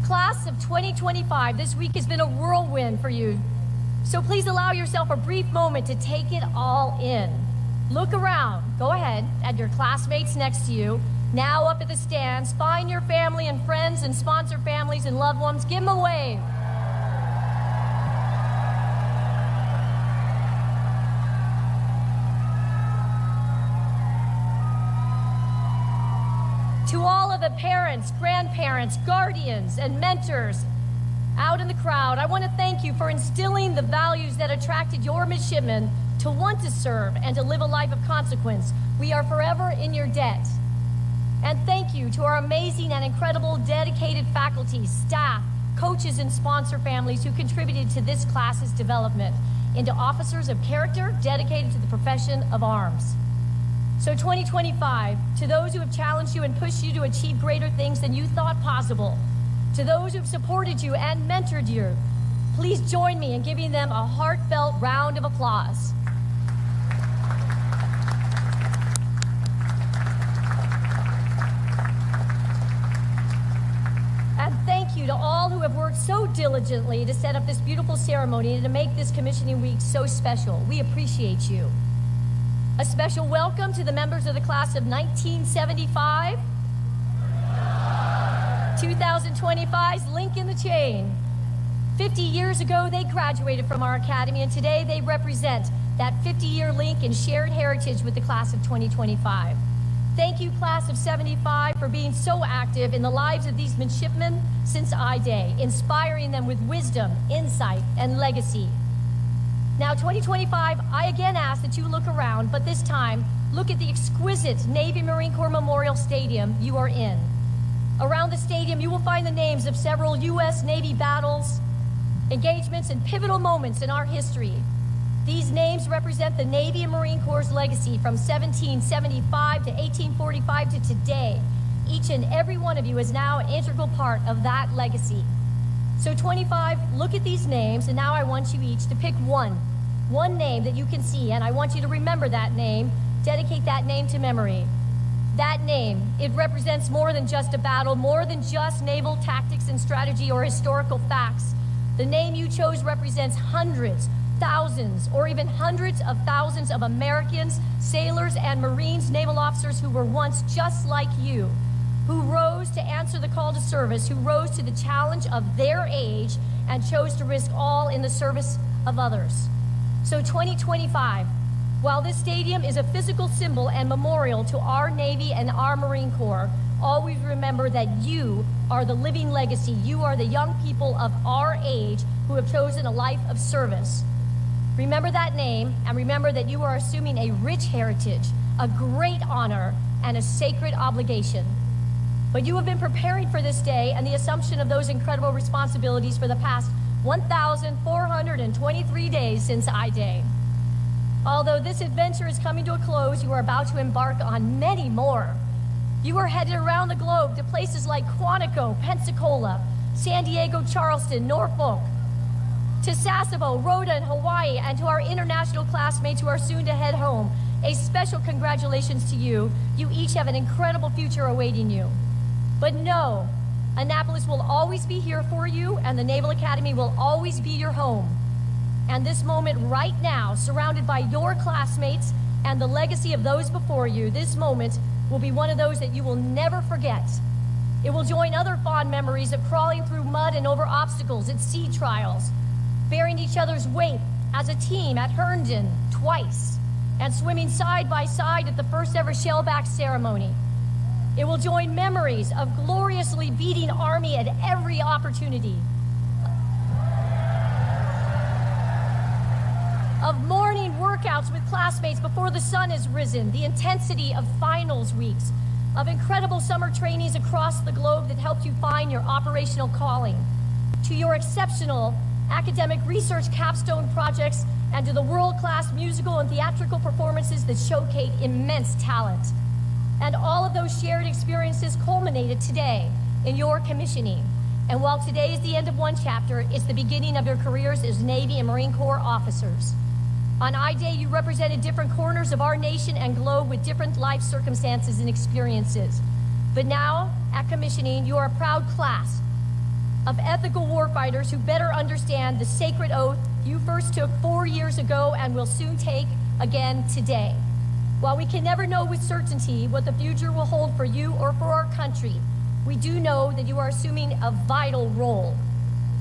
Class of 2025, this week has been a whirlwind for you. So please allow yourself a brief moment to take it all in. Look around, go ahead, at your classmates next to you. Now up at the stands, find your family and friends and sponsor families and loved ones. Give them a wave. To all of the parents, grandparents, guardians, and mentors out in the crowd, I want to thank you for instilling the values that attracted your midshipmen to want to serve and to live a life of consequence. We are forever in your debt. And thank you to our amazing and incredible dedicated faculty, staff, coaches, and sponsor families who contributed to this class's development into officers of character dedicated to the profession of arms. So 2025, to those who have challenged you and pushed you to achieve greater things than you thought possible, to those who have supported you and mentored you, please join me in giving them a heartfelt round of applause. And thank you to all who have worked so diligently to set up this beautiful ceremony and to make this commissioning week so special. We appreciate you. A special welcome to the members of the class of 1975, 2025's link in the chain. 50 years ago, they graduated from our academy, and today they represent that 50-year link and shared heritage with the class of 2025. Thank you, class of 75, for being so active in the lives of these midshipmen since I-Day, inspiring them with wisdom, insight, and legacy. Now, 2025, I again ask that you look around, but this time, look at the exquisite Navy Marine Corps Memorial Stadium you are in. Around the stadium, you will find the names of several U.S. Navy battles, engagements, and pivotal moments in our history. These names represent the Navy and Marine Corps' legacy from 1775 to 1845 to today. Each and every one of you is now an integral part of that legacy. So 25, look at these names, and now I want you each to pick one name that you can see, and I want you to remember that name, dedicate that name to memory. That name, it represents more than just a battle, more than just naval tactics and strategy or historical facts. The name you chose represents hundreds, thousands, or even hundreds of thousands of Americans, sailors, and Marines, naval officers who were once just like you, who rose to answer the call to service, who rose to the challenge of their age and chose to risk all in the service of others. So 2025, while this stadium is a physical symbol and memorial to our Navy and our Marine Corps, always remember that you are the living legacy. You are the young people of our age who have chosen a life of service. Remember that name, and remember that you are assuming a rich heritage, a great honor, and a sacred obligation. But you have been preparing for this day and the assumption of those incredible responsibilities for the past 1,423 days since I-Day. Although this adventure is coming to a close, you are about to embark on many more. You are headed around the globe to places like Quantico, Pensacola, San Diego, Charleston, Norfolk, to Sasebo, Rhoda, and Hawaii, and to our international classmates who are soon to head home. A special congratulations to you. You each have an incredible future awaiting you. But know, Annapolis will always be here for you, and the Naval Academy will always be your home. And this moment right now, surrounded by your classmates and the legacy of those before you, this moment will be one of those that you will never forget. It will join other fond memories of crawling through mud and over obstacles at sea trials, bearing each other's weight as a team at Herndon twice, and swimming side by side at the first ever shellback ceremony. It will join memories of gloriously beating Army at every opportunity, of morning workouts with classmates before the sun has risen, the intensity of finals weeks, of incredible summer trainees across the globe that helped you find your operational calling, to your exceptional academic research capstone projects, and to the world-class musical and theatrical performances that showcase immense talent. And all of those shared experiences culminated today in your commissioning. And while today is the end of one chapter, it's the beginning of your careers as Navy and Marine Corps officers. On I-Day, you represented different corners of our nation and globe with different life circumstances and experiences. But now, at commissioning, you are a proud class of ethical warfighters who better understand the sacred oath you first took 4 years ago and will soon take again today. While we can never know with certainty what the future will hold for you or for our country, we do know that you are assuming a vital role.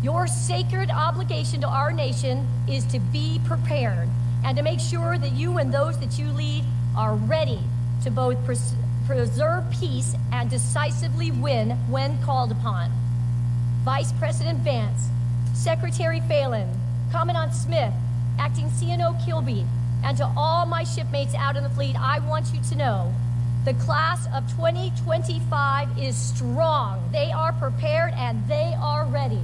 Your sacred obligation to our nation is to be prepared and to make sure that you and those that you lead are ready to both preserve peace and decisively win when called upon. Vice President Vance, Secretary Phelan, Commandant Smith, Acting CNO Kilby, and to all my shipmates out in the fleet, I want you to know the class of 2025 is strong. They are prepared and they are ready.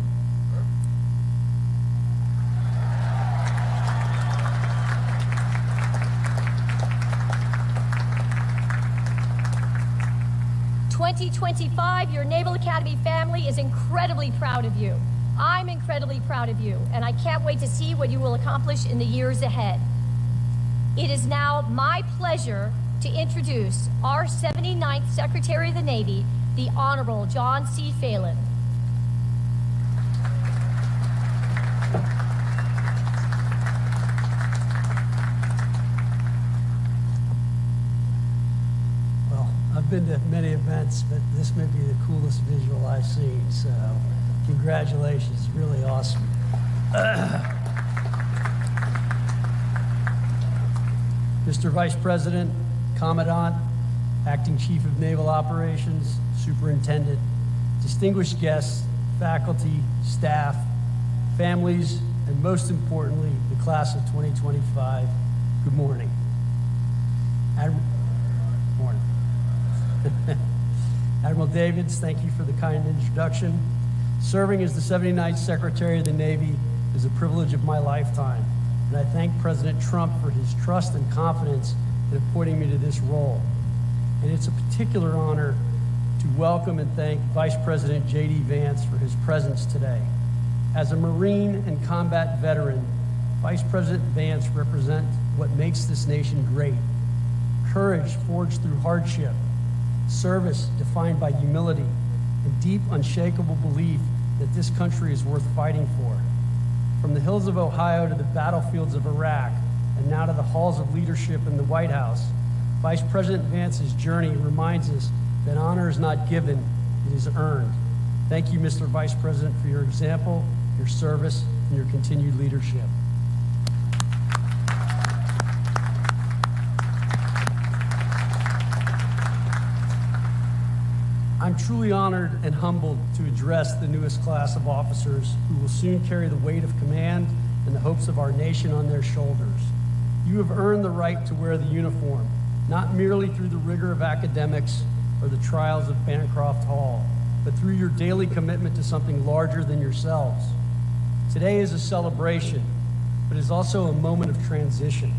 Your Naval Academy family is incredibly proud of you. I'm incredibly proud of you, and I can't wait to see what you will accomplish in the years ahead. It is now my pleasure to introduce our 79th Secretary of the Navy, the Honorable John C. Phelan. I've been to many events, but this may be the coolest visual I've seen, so congratulations, really awesome. Mr. Vice President, Commandant, Acting Chief of Naval Operations, Superintendent, distinguished guests, faculty, staff, families, and most importantly, the class of 2025, good morning. Morning. Admiral Davids, thank you for the kind introduction. Serving as the 79th Secretary of the Navy is a privilege of my lifetime, and I thank President Trump for his trust and confidence in appointing me to this role. And it's a particular honor to welcome and thank Vice President J.D. Vance for his presence today. As a Marine and combat veteran, Vice President Vance represents what makes this nation great. Courage forged through hardship, service defined by humility, and deep, unshakable belief that this country is worth fighting for. From the hills of Ohio to the battlefields of Iraq, and now to the halls of leadership in the White House, Vice President Vance's journey reminds us that honor is not given, it is earned. Thank you, Mr. Vice President, for your example, your service, and your continued leadership. I'm truly honored and humbled to address the newest class of officers who will soon carry the weight of command and the hopes of our nation on their shoulders. You have earned the right to wear the uniform, not merely through the rigor of academics or the trials of Bancroft Hall, but through your daily commitment to something larger than yourselves. Today is a celebration, but is also a moment of transition.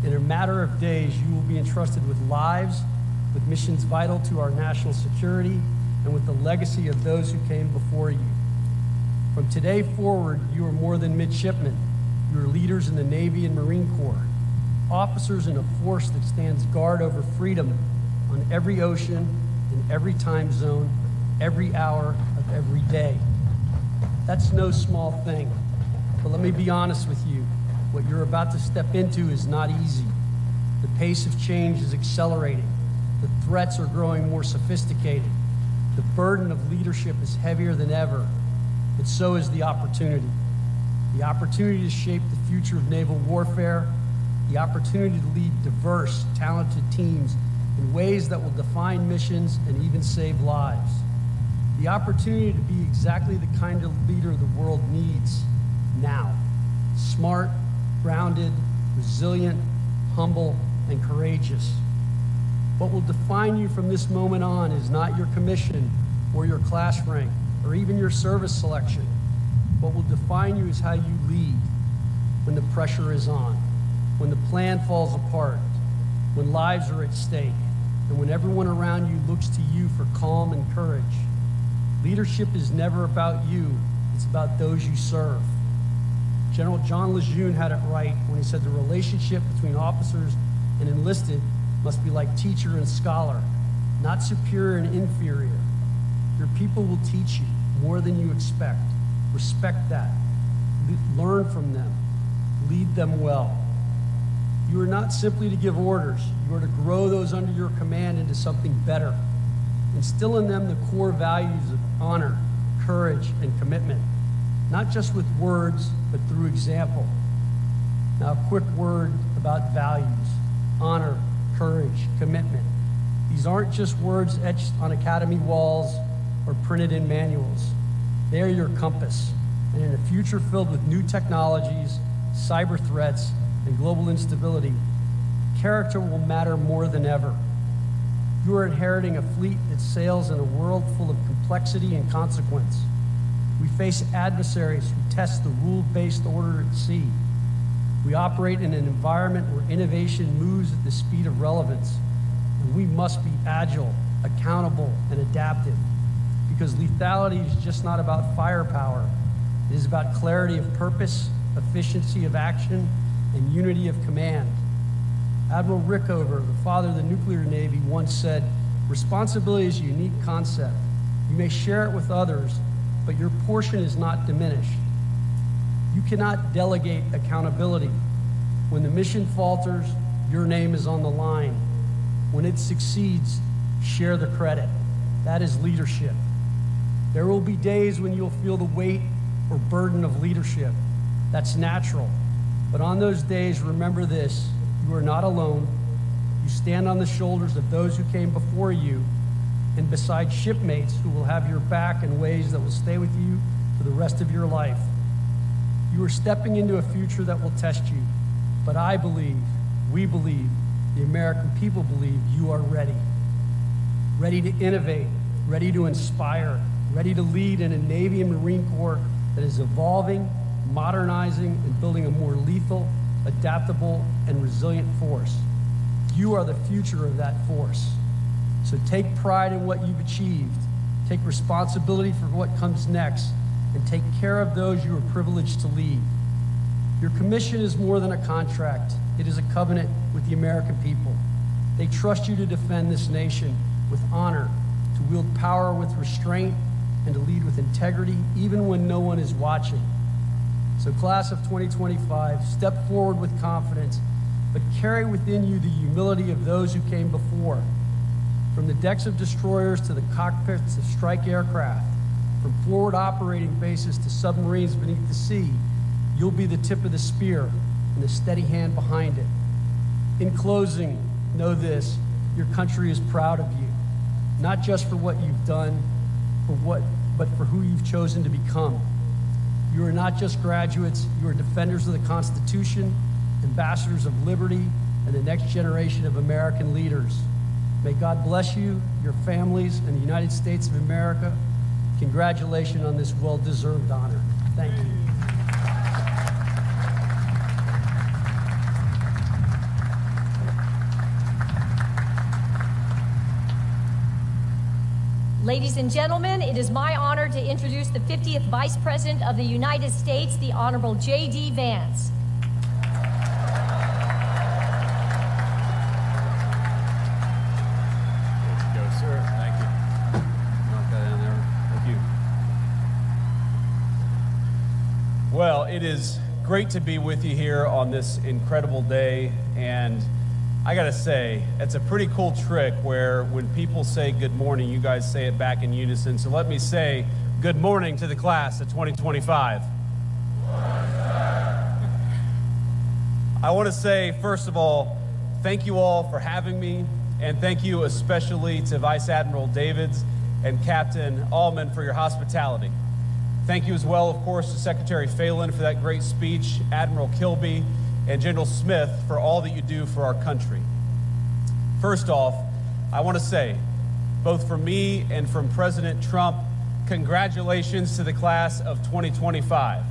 In a matter of days, you will be entrusted with lives, with missions vital to our national security, and with the legacy of those who came before you. From today forward, you are more than midshipmen. You are leaders in the Navy and Marine Corps, officers in a force that stands guard over freedom on every ocean, in every time zone, every hour of every day. That's no small thing, but let me be honest with you. What you're about to step into is not easy. The pace of change is accelerating. The threats are growing more sophisticated. The burden of leadership is heavier than ever, but so is the opportunity. The opportunity to shape the future of naval warfare, the opportunity to lead diverse, talented teams in ways that will define missions and even save lives. The opportunity to be exactly the kind of leader the world needs now. Smart, grounded, resilient, humble, and courageous. What will define you from this moment on is not your commission or your class rank or even your service selection. What will define you is how you lead when the pressure is on, when the plan falls apart, when lives are at stake, and when everyone around you looks to you for calm and courage. Leadership is never about you, it's about those you serve. General John Lejeune had it right when he said the relationship between officers and enlisted must be like teacher and scholar, not superior and inferior. Your people will teach you more than you expect. Respect that. Learn from them. Lead them well. You are not simply to give orders. You are to grow those under your command into something better. Instill in them the core values of honor, courage, and commitment, not just with words, but through example. Now, a quick word about values: honor, courage, commitment. These aren't just words etched on academy walls or printed in manuals. They are your compass. And in a future filled with new technologies, cyber threats, and global instability, character will matter more than ever. You are inheriting a fleet that sails in a world full of complexity and consequence. We face adversaries who test the rule-based order at sea. We operate in an environment where innovation moves at the speed of relevance, and we must be agile, accountable, and adaptive, because lethality is just not about firepower. It is about clarity of purpose, efficiency of action, and unity of command. Admiral Rickover, the father of the nuclear navy, once said, "Responsibility is a unique concept. You may share it with others, but your portion is not diminished." You cannot delegate accountability. When the mission falters, your name is on the line. When it succeeds, share the credit. That is leadership. There will be days when you'll feel the weight or burden of leadership. That's natural. But on those days, remember this: you are not alone. You stand on the shoulders of those who came before you and beside shipmates who will have your back in ways that will stay with you for the rest of your life. You are stepping into a future that will test you, but I believe, we believe, the American people believe you are ready. Ready to innovate, ready to inspire, ready to lead in a Navy and Marine Corps that is evolving, modernizing, and building a more lethal, adaptable, and resilient force. You are the future of that force. So take pride in what you've achieved, take responsibility for what comes next, and take care of those you are privileged to lead. Your commission is more than a contract. It is a covenant with the American people. They trust you to defend this nation with honor, to wield power with restraint, and to lead with integrity, even when no one is watching. So class of 2025, step forward with confidence, but carry within you the humility of those who came before. From the decks of destroyers to the cockpits of strike aircraft, from forward operating bases to submarines beneath the sea, you'll be the tip of the spear and the steady hand behind it. In closing, know this: your country is proud of you, not just for what you've done, but for who you've chosen to become. You are not just graduates, you are defenders of the Constitution, ambassadors of liberty, and the next generation of American leaders. May God bless you, your families, and the United States of America. Congratulations on this well-deserved honor. Thank you. Ladies and gentlemen, it is my honor to introduce the 50th Vice President of the United States, the Honorable J.D. Vance. Well, it is great to be with you here on this incredible day, and I gotta say, it's a pretty cool trick where when people say good morning, you guys say it back in unison. So let me say good morning to the class of 2025. I want to say, first of all, thank you all for having me, and thank you especially to Vice Admiral Davids and Captain Allman for your hospitality. Thank you as well, of course, to Secretary Phelan for that great speech, Admiral Kilby, and General Smith for all that you do for our country. First off, I want to say, both from me and from President Trump, congratulations to the class of 2025.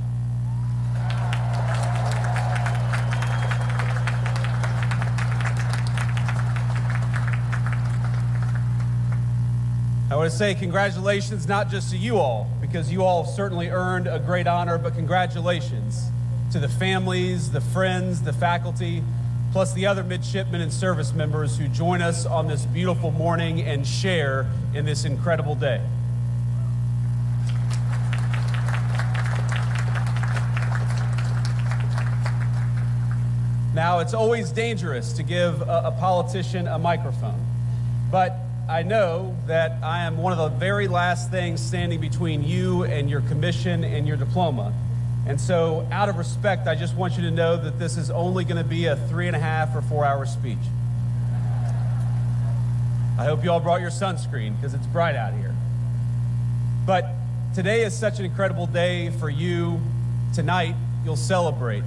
I want to say congratulations not just to you all, because you all have certainly earned a great honor, but congratulations to the families, the friends, the faculty, plus the other midshipmen and service members who join us on this beautiful morning and share in this incredible day. Now, it's always dangerous to give a politician a microphone, but I know that I am one of the very last things standing between you and your commission and your diploma. And so, out of respect, I just want you to know that this is only going to be a 3.5 or 4 hour speech. I hope you all brought your sunscreen because it's bright out here. But today is such an incredible day for you. Tonight, you'll celebrate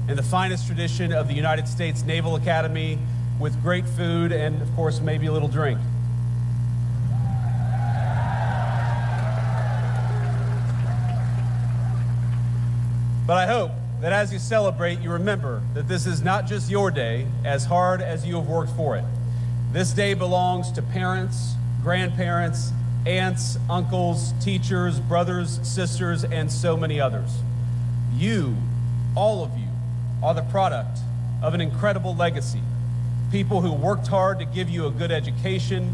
in the finest tradition of the United States Naval Academy with great food and, of course, maybe a little drink. But I hope that as you celebrate, you remember that this is not just your day, as hard as you have worked for it. This day belongs to parents, grandparents, aunts, uncles, teachers, brothers, sisters, and so many others. You, all of you, are the product of an incredible legacy. People who worked hard to give you a good education,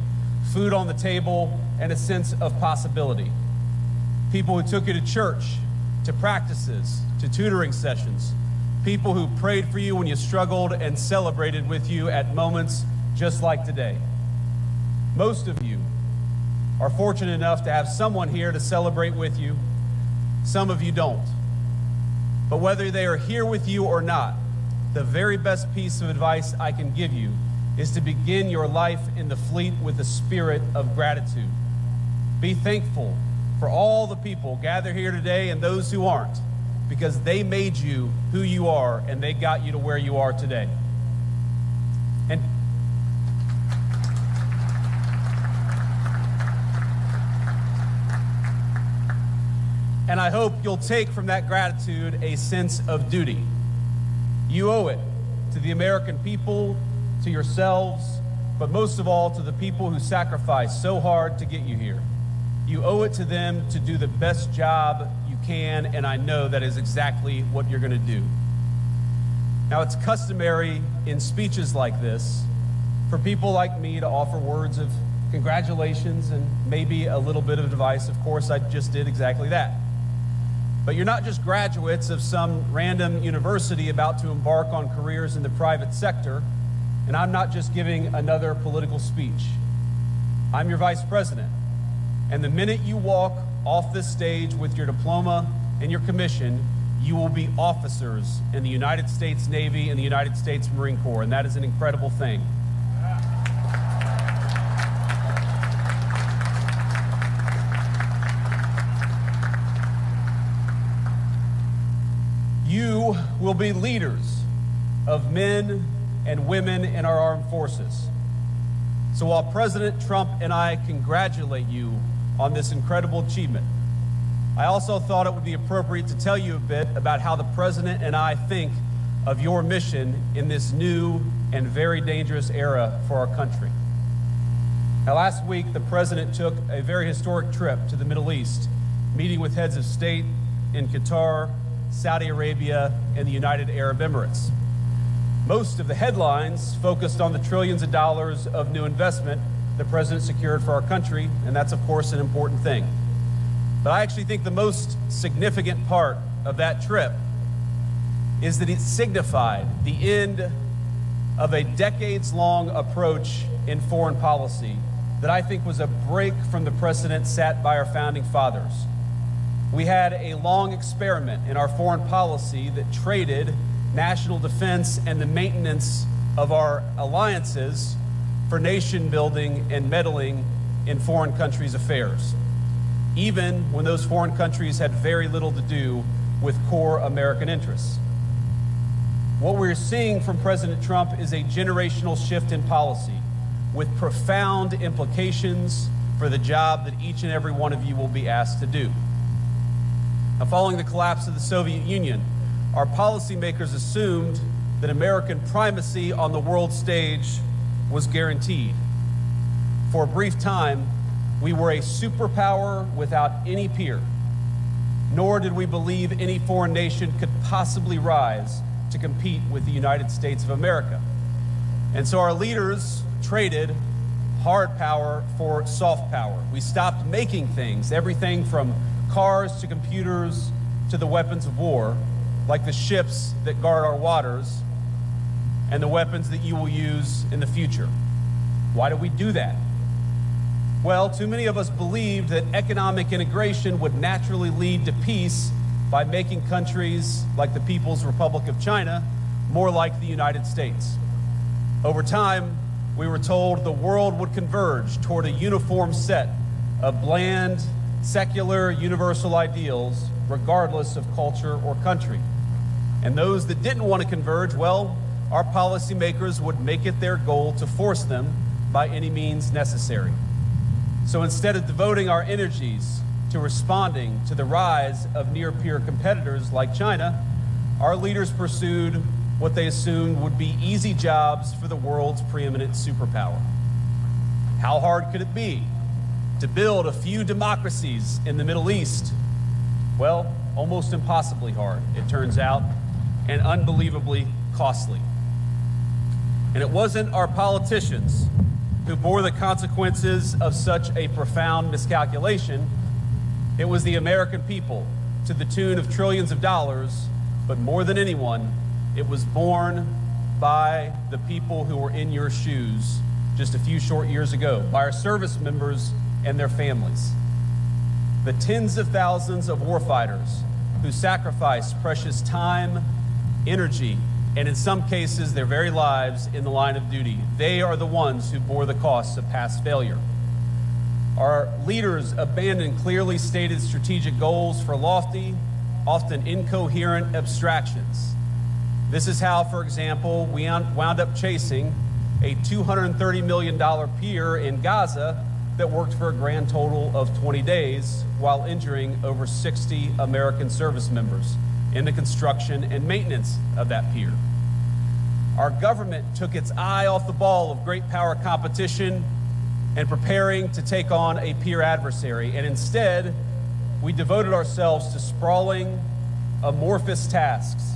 food on the table, and a sense of possibility. People who took you to church, to practices, to tutoring sessions. People who prayed for you when you struggled and celebrated with you at moments just like today. Most of you are fortunate enough to have someone here to celebrate with you. Some of you don't. But whether they are here with you or not, the very best piece of advice I can give you is to begin your life in the fleet with a spirit of gratitude. Be thankful for all the people gathered here today and those who aren't, because they made you who you are and they got you to where you are today. And I hope you'll take from that gratitude a sense of duty. You owe it to the American people, to yourselves, but most of all to the people who sacrificed so hard to get you here. You owe it to them to do the best job you can, and I know that is exactly what you're going to do. Now, it's customary in speeches like this for people like me to offer words of congratulations and maybe a little bit of advice. Of course, I just did exactly that. But you're not just graduates of some random university about to embark on careers in the private sector, and I'm not just giving another political speech. I'm your vice president. And the minute you walk off this stage with your diploma and your commission, you will be officers in the United States Navy and the United States Marine Corps, and that is an incredible thing. You will be leaders of men and women in our armed forces. So while President Trump and I congratulate you on this incredible achievement, I also thought it would be appropriate to tell you a bit about how the President and I think of your mission in this new and very dangerous era for our country. Now, last week, the President took a very historic trip to the Middle East, meeting with heads of state in Qatar, Saudi Arabia, and the United Arab Emirates. Most of the headlines focused on the trillions of dollars of new investment the President secured for our country, and that's, of course, an important thing. But I actually think the most significant part of that trip is that it signified the end of a decades-long approach in foreign policy that I think was a break from the precedent set by our founding fathers. We had a long experiment in our foreign policy that traded national defense and the maintenance of our alliances for nation building and meddling in foreign countries' affairs, even when those foreign countries had very little to do with core American interests. What we're seeing from President Trump is a generational shift in policy, with profound implications for the job that each and every one of you will be asked to do. Now, following the collapse of the Soviet Union, our policymakers assumed that American primacy on the world stage was guaranteed. For a brief time, we were a superpower without any peer, nor did we believe any foreign nation could possibly rise to compete with the United States of America. And so our leaders traded hard power for soft power. We stopped making things, everything from cars to computers to the weapons of war, like the ships that guard our waters and the weapons that you will use in the future. Why did we do that? Well, too many of us believed that economic integration would naturally lead to peace by making countries like the People's Republic of China more like the United States. Over time, we were told the world would converge toward a uniform set of bland, secular, universal ideals, regardless of culture or country. And those that didn't want to converge, well, our policymakers would make it their goal to force them by any means necessary. So instead of devoting our energies to responding to the rise of near-peer competitors like China, our leaders pursued what they assumed would be easy jobs for the world's preeminent superpower. How hard could it be to build a few democracies in the Middle East? Well, almost impossibly hard, it turns out, and unbelievably costly. And it wasn't our politicians who bore the consequences of such a profound miscalculation. It was the American people, to the tune of trillions of dollars, but more than anyone, it was borne by the people who were in your shoes just a few short years ago, by our service members and their families. The tens of thousands of warfighters who sacrificed precious time, energy, and in some cases, their very lives in the line of duty. They are the ones who bore the costs of past failure. Our leaders abandoned clearly stated strategic goals for lofty, often incoherent abstractions. This is how, for example, we wound up chasing a $230 million pier in Gaza that worked for a grand total of 20 days while injuring over 60 American service members in the construction and maintenance of that pier. Our government took its eye off the ball of great power competition and preparing to take on a peer adversary, and instead, we devoted ourselves to sprawling, amorphous tasks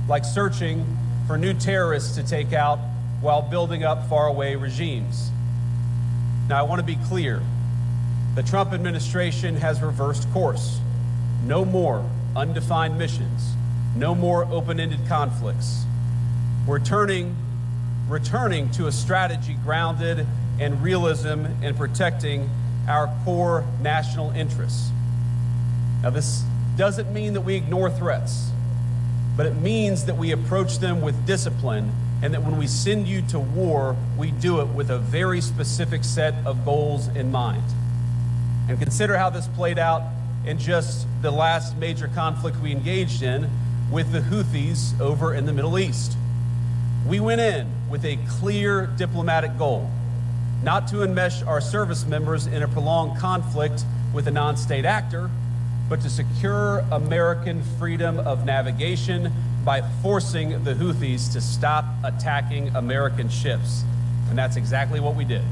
like searching for new terrorists to take out while building up faraway regimes. Now, I want to be clear. The Trump administration has reversed course. No more undefined missions. No more open-ended conflicts. We're returning to a strategy grounded in realism and protecting our core national interests. Now, this doesn't mean that we ignore threats, but it means that we approach them with discipline, and that when we send you to war, we do it with a very specific set of goals in mind. And consider how this played out in just the last major conflict we engaged in with the Houthis over in the Middle East. We went in with a clear diplomatic goal, not to enmesh our service members in a prolonged conflict with a non-state actor, but to secure American freedom of navigation by forcing the Houthis to stop attacking American ships. And that's exactly what we did.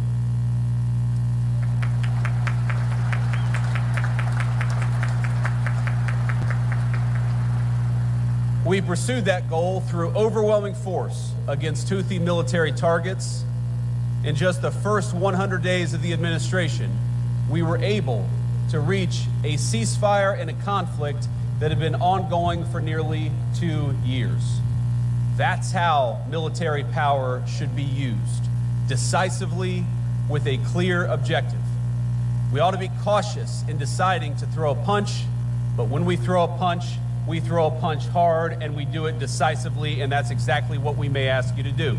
We pursued that goal through overwhelming force against Houthi military targets. In just the first 100 days of the administration, we were able to reach a ceasefire in a conflict that had been ongoing for nearly 2 years. That's how military power should be used, decisively with a clear objective. We ought to be cautious in deciding to throw a punch, but when we throw a punch hard, and we do it decisively, and that's exactly what we may ask you to do.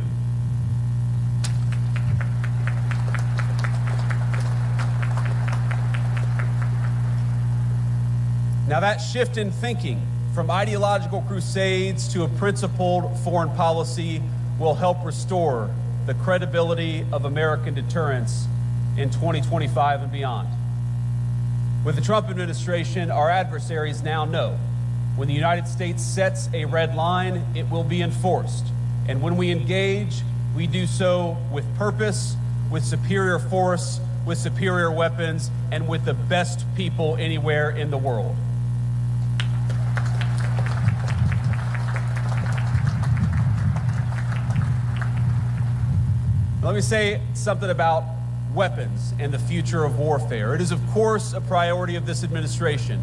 Now, that shift in thinking from ideological crusades to a principled foreign policy will help restore the credibility of American deterrence in 2025 and beyond. With the Trump administration, our adversaries now know when the United States sets a red line, it will be enforced. And when we engage, we do so with purpose, with superior force, with superior weapons, and with the best people anywhere in the world. Let me say something about weapons and the future of warfare. It is, of course, a priority of this administration,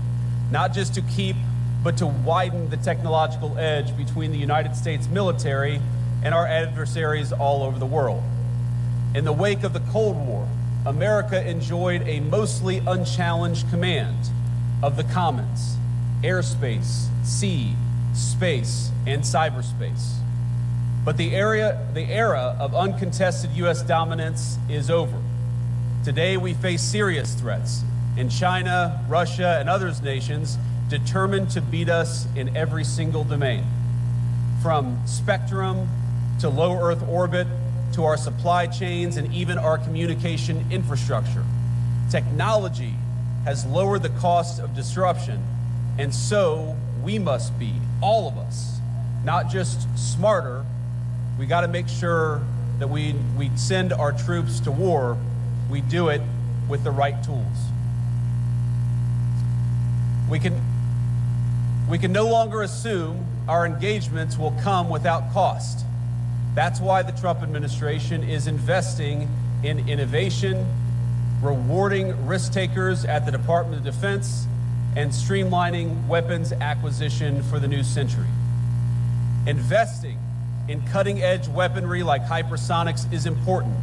not just to keep, but to widen the technological edge between the United States military and our adversaries all over the world. In the wake of the Cold War, America enjoyed a mostly unchallenged command of the commons, airspace, sea, space, and cyberspace. But the era of uncontested U.S. dominance is over. Today, we face serious threats in China, Russia, and other nations determined to beat us in every single domain, from spectrum to low Earth orbit to our supply chains and even our communication infrastructure. Technology has lowered the cost of disruption, and so we must be, all of us, not just smarter. We got to make sure that we send our troops to war, we do it with the right tools. We can no longer assume our engagements will come without cost. That's why the Trump administration is investing in innovation, rewarding risk takers at the Department of Defense, and streamlining weapons acquisition for the new century. Investing in cutting-edge weaponry like hypersonics is important,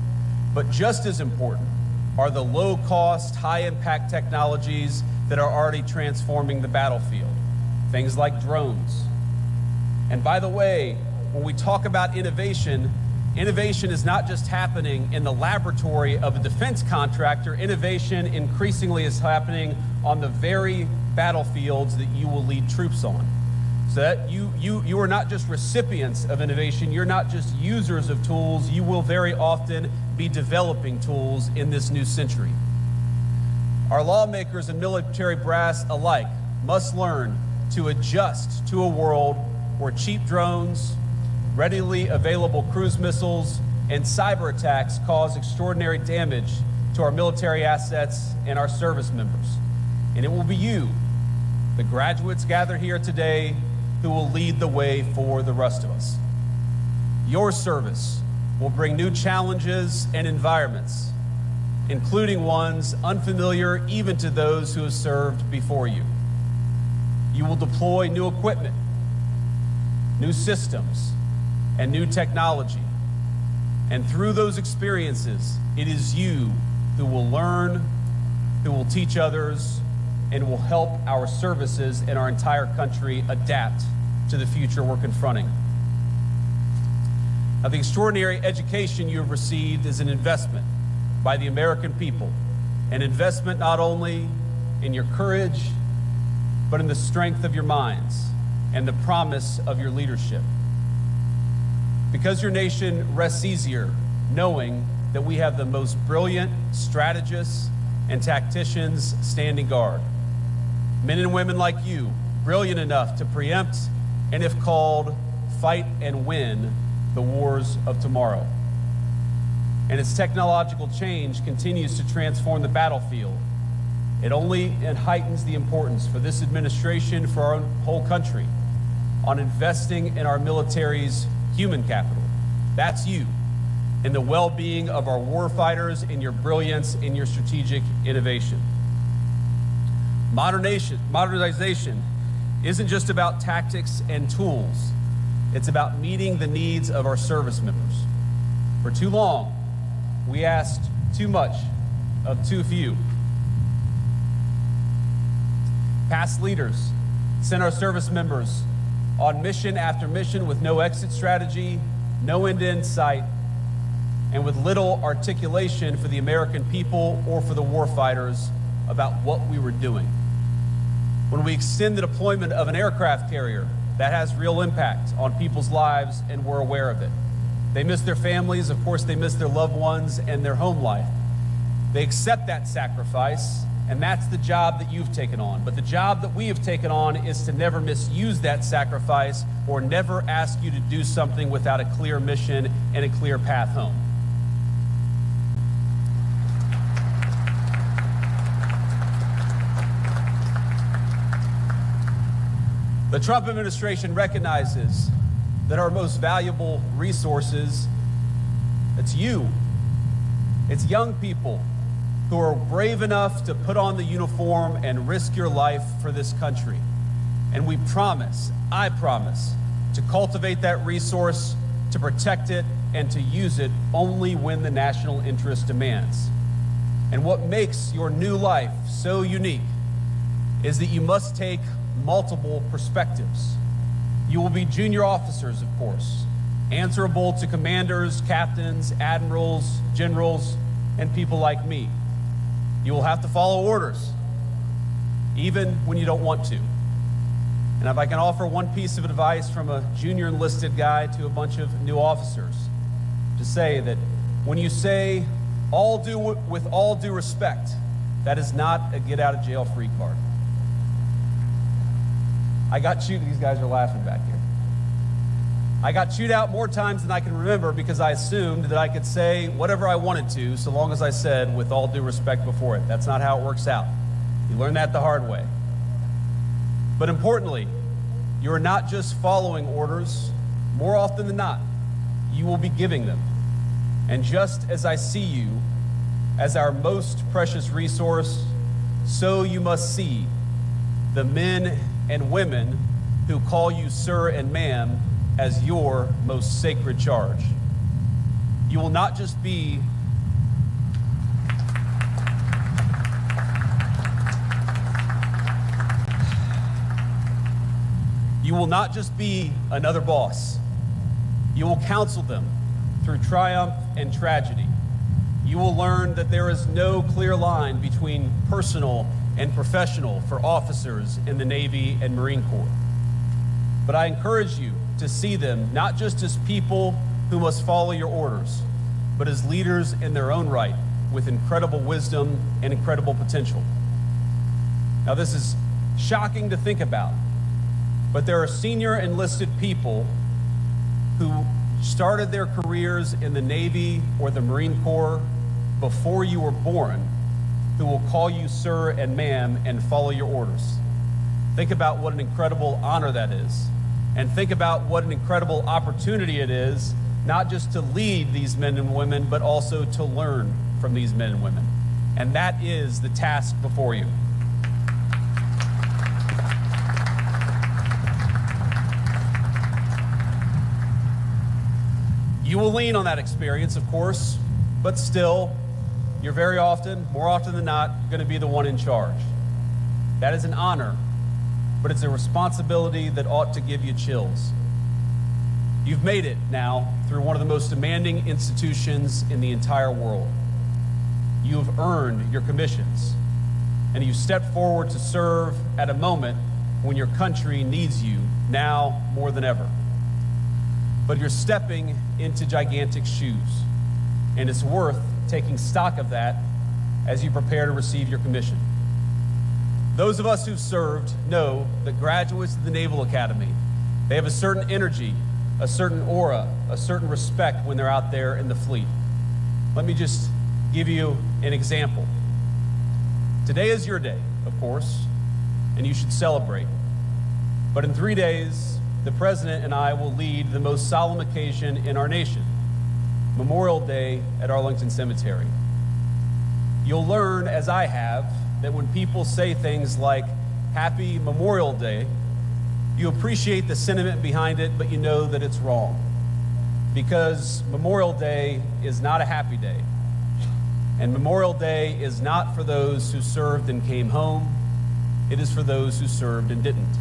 but just as important are the low-cost, high-impact technologies that are already transforming the battlefield, things like drones. And by the way, when we talk about innovation, innovation is not just happening in the laboratory of a defense contractor. Innovation increasingly is happening on the very battlefields that you will lead troops on. So that you are not just recipients of innovation, you're not just users of tools, you will very often be developing tools in this new century. Our lawmakers and military brass alike must learn to adjust to a world where cheap drones, readily available cruise missiles, and cyber attacks cause extraordinary damage to our military assets and our service members. And it will be you, the graduates gathered here today, who will lead the way for the rest of us. Your service will bring new challenges and environments, including ones unfamiliar even to those who have served before you. You will deploy new equipment, new systems, and new technology. And through those experiences, it is you who will learn, who will teach others, and will help our services and our entire country adapt to the future we're confronting. Now, the extraordinary education you have received is an investment by the American people, an investment not only in your courage, but in the strength of your minds and the promise of your leadership. Because your nation rests easier knowing that we have the most brilliant strategists and tacticians standing guard. Men and women like you, brilliant enough to preempt and, if called, fight and win the wars of tomorrow. And as technological change continues to transform the battlefield, it only heightens the importance for this administration, for our whole country, on investing in our military's human capital. That's you, in the well-being of our warfighters, in your brilliance, in your strategic innovation. Modernization isn't just about tactics and tools. It's about meeting the needs of our service members. For too long, we asked too much of too few. Past leaders sent our service members on mission after mission with no exit strategy, no end in sight, and with little articulation for the American people or for the warfighters about what we were doing. When we extend the deployment of an aircraft carrier, that has real impact on people's lives, and we're aware of it. They miss their families, of course, they miss their loved ones and their home life. They accept that sacrifice, and that's the job that you've taken on. But the job that we have taken on is to never misuse that sacrifice or never ask you to do something without a clear mission and a clear path home. The Trump administration recognizes that our most valuable resources, it's you. It's young people who are brave enough to put on the uniform and risk your life for this country. And we promise, I promise, to cultivate that resource, to protect it, and to use it only when the national interest demands. And what makes your new life so unique is that you must take multiple perspectives. You will be junior officers, of course, answerable to commanders, captains, admirals, generals, and people like me. You will have to follow orders, even when you don't want to. And if I can offer one piece of advice from a junior enlisted guy to a bunch of new officers, to say that when you say with all due respect, that is not a get out of jail free card. I got chewed, these guys are laughing back here. I got chewed out more times than I can remember because I assumed that I could say whatever I wanted to so long as I said with all due respect before it. That's not how it works out. You learn that the hard way. But importantly, you are not just following orders. More often than not, you will be giving them. And just as I see you as our most precious resource, so you must see the men and women who call you sir and ma'am as your most sacred charge. You will not just be another boss. You will counsel them through triumph and tragedy. You will learn that there is no clear line between personal and professional for officers in the Navy and Marine Corps. But I encourage you to see them not just as people who must follow your orders, but as leaders in their own right with incredible wisdom and incredible potential. Now, this is shocking to think about, but there are senior enlisted people who started their careers in the Navy or the Marine Corps before you were born, who will call you sir and ma'am and follow your orders. Think about what an incredible honor that is. And think about what an incredible opportunity it is, not just to lead these men and women, but also to learn from these men and women. And that is the task before you. You will lean on that experience, of course, but still, you're more often than not, going to be the one in charge. That is an honor, but it's a responsibility that ought to give you chills. You've made it now through one of the most demanding institutions in the entire world. You have earned your commissions, and you stepped forward to serve at a moment when your country needs you now more than ever. But you're stepping into gigantic shoes, and it's worth taking stock of that as you prepare to receive your commission. Those of us who've served know that graduates of the Naval Academy, they have a certain energy, a certain aura, a certain respect when they're out there in the fleet. Let me just give you an example. Today is your day, of course, and you should celebrate. But in 3 days, the President and I will lead the most solemn occasion in our nation, Memorial Day at Arlington Cemetery. You'll learn, as I have, that when people say things like Happy Memorial Day, you appreciate the sentiment behind it, but you know that it's wrong. Because Memorial Day is not a happy day. And Memorial Day is not for those who served and came home. It is for those who served and didn't.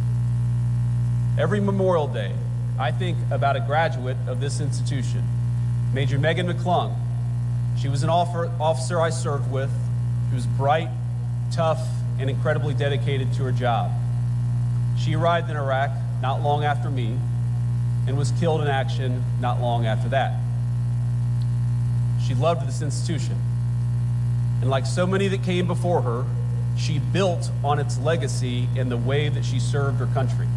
Every Memorial Day, I think about a graduate of this institution, Major Megan McClung. She was an officer I served with. She was bright, tough, and incredibly dedicated to her job. She arrived in Iraq not long after me and was killed in action not long after that. She loved this institution. And like so many that came before her, she built on its legacy in the way that she served her country.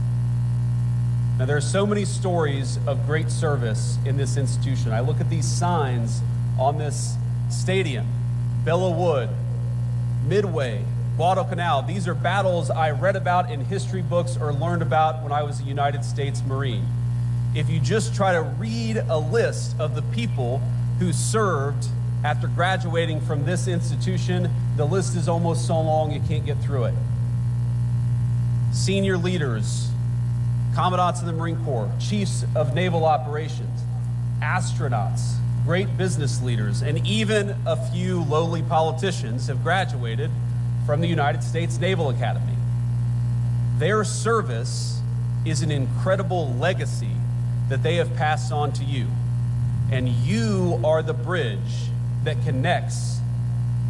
Now, there are so many stories of great service in this institution. I look at these signs on this stadium: Bella Wood, Midway, Guadalcanal. These are battles I read about in history books or learned about when I was a United States Marine. If you just try to read a list of the people who served after graduating from this institution, the list is almost so long you can't get through it. Senior leaders, commandants in the Marine Corps, chiefs of naval operations, astronauts, great business leaders, and even a few lowly politicians have graduated from the United States Naval Academy. Their service is an incredible legacy that they have passed on to you. And you are the bridge that connects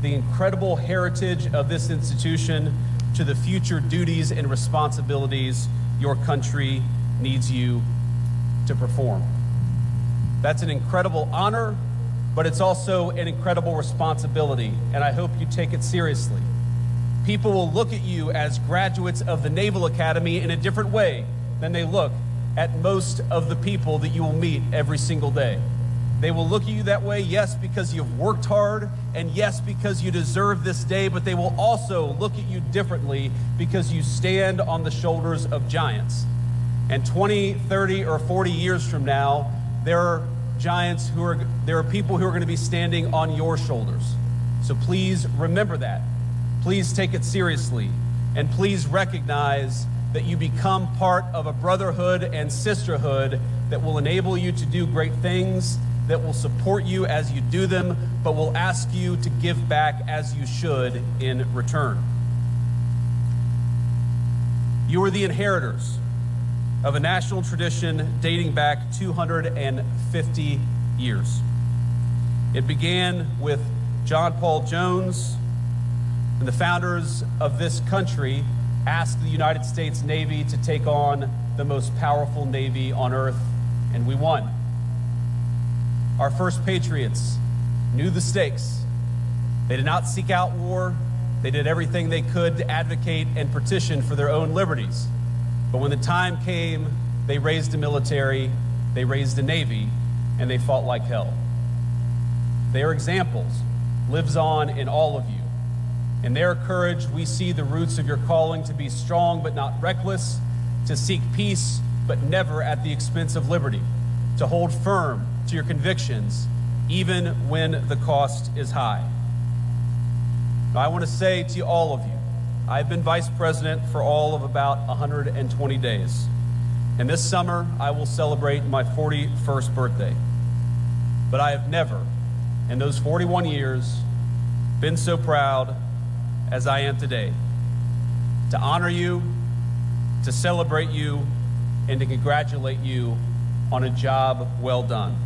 the incredible heritage of this institution to the future duties and responsibilities your country needs you to perform. That's an incredible honor, but it's also an incredible responsibility, and I hope you take it seriously. People will look at you as graduates of the Naval Academy in a different way than they look at most of the people that you will meet every single day. They will look at you that way, yes, because you've worked hard, and yes, because you deserve this day, but they will also look at you differently because you stand on the shoulders of giants. And 20, 30, or 40 years from now, there are people who are going to be standing on your shoulders. So please remember that. Please take it seriously, and please recognize that you become part of a brotherhood and sisterhood that will enable you to do great things, that will support you as you do them, but will ask you to give back as you should in return. You are the inheritors of a national tradition dating back 250 years. It began with John Paul Jones, and the founders of this country asked the United States Navy to take on the most powerful Navy on earth, and we won. Our first patriots knew the stakes. They did not seek out war. They did everything they could to advocate and petition for their own liberties. But when the time came, they raised a military, they raised a Navy, and they fought like hell. Their examples lives on in all of you. In their courage, we see the roots of your calling to be strong but not reckless, to seek peace but never at the expense of liberty, to hold firm to your convictions even when the cost is high. Now, I want to say to all of you, I've been vice president for all of about 120 days. And this summer, I will celebrate my 41st birthday. But I have never, in those 41 years, been so proud as I am today, to honor you, to celebrate you, and to congratulate you on a job well done.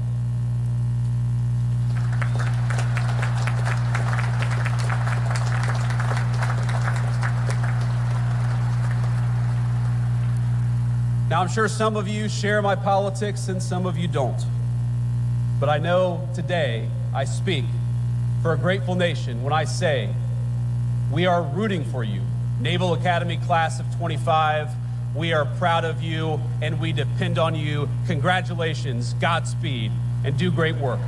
Now, I'm sure some of you share my politics and some of you don't. But I know today I speak for a grateful nation when I say we are rooting for you. Naval Academy Class of 25, we are proud of you and we depend on you. Congratulations, Godspeed, and do great work.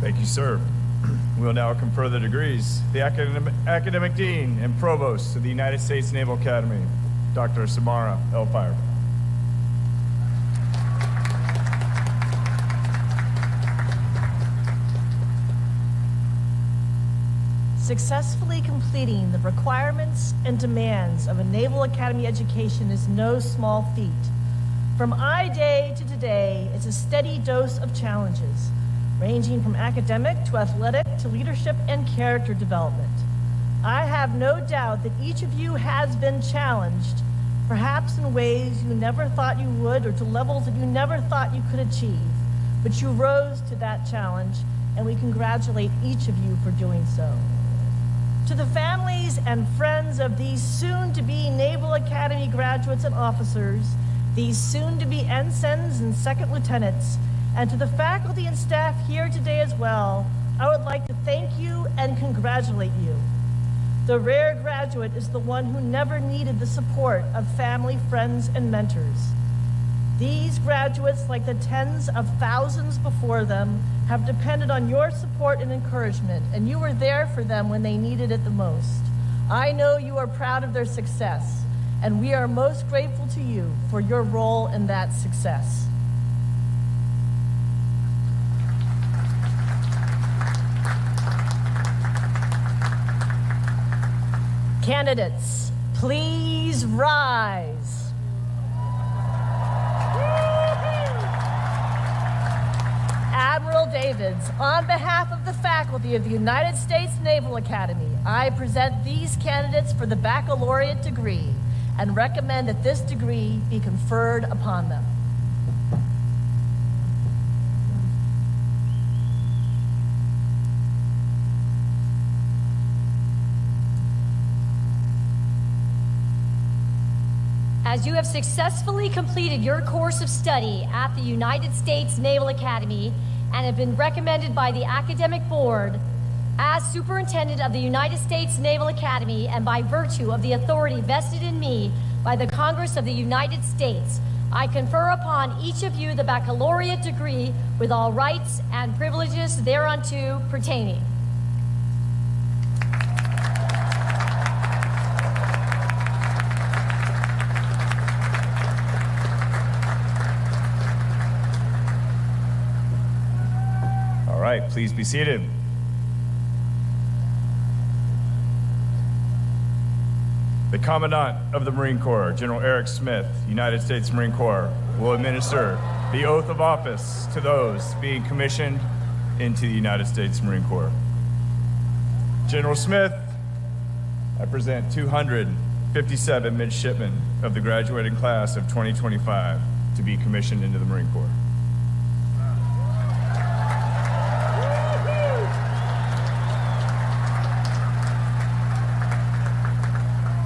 Thank you, sir. We will now confer the degrees. The Academic Dean and Provost of the United States Naval Academy, Dr. Samara Elfire. Successfully completing the requirements and demands of a Naval Academy education is no small feat. From I-Day to today, it's a steady dose of challenges, ranging from academic to athletic to leadership and character development. I have no doubt that each of you has been challenged, perhaps in ways you never thought you would or to levels that you never thought you could achieve. But you rose to that challenge, and we congratulate each of you for doing so. To the families and friends of these soon-to-be Naval Academy graduates and officers, these soon-to-be ensigns and second lieutenants, and to the faculty and staff here today as well, I would like to thank you and congratulate you. The rare graduate is the one who never needed the support of family, friends, and mentors. These graduates, like the tens of thousands before them, have depended on your support and encouragement, and you were there for them when they needed it the most. I know you are proud of their success, and we are most grateful to you for your role in that success. Candidates, please rise. Admiral Davids, on behalf of the faculty of the United States Naval Academy, I present these candidates for the baccalaureate degree and recommend that this degree be conferred upon them. As you have successfully completed your course of study at the United States Naval Academy and have been recommended by the Academic Board as Superintendent of the United States Naval Academy and by virtue of the authority vested in me by the Congress of the United States, I confer upon each of you the baccalaureate degree with all rights and privileges thereunto pertaining. All right, please be seated. The Commandant of the Marine Corps, General Eric Smith, United States Marine Corps, will administer the oath of office to those being commissioned into the United States Marine Corps. General Smith, I present 257 midshipmen of the graduating class of 2025 to be commissioned into the Marine Corps.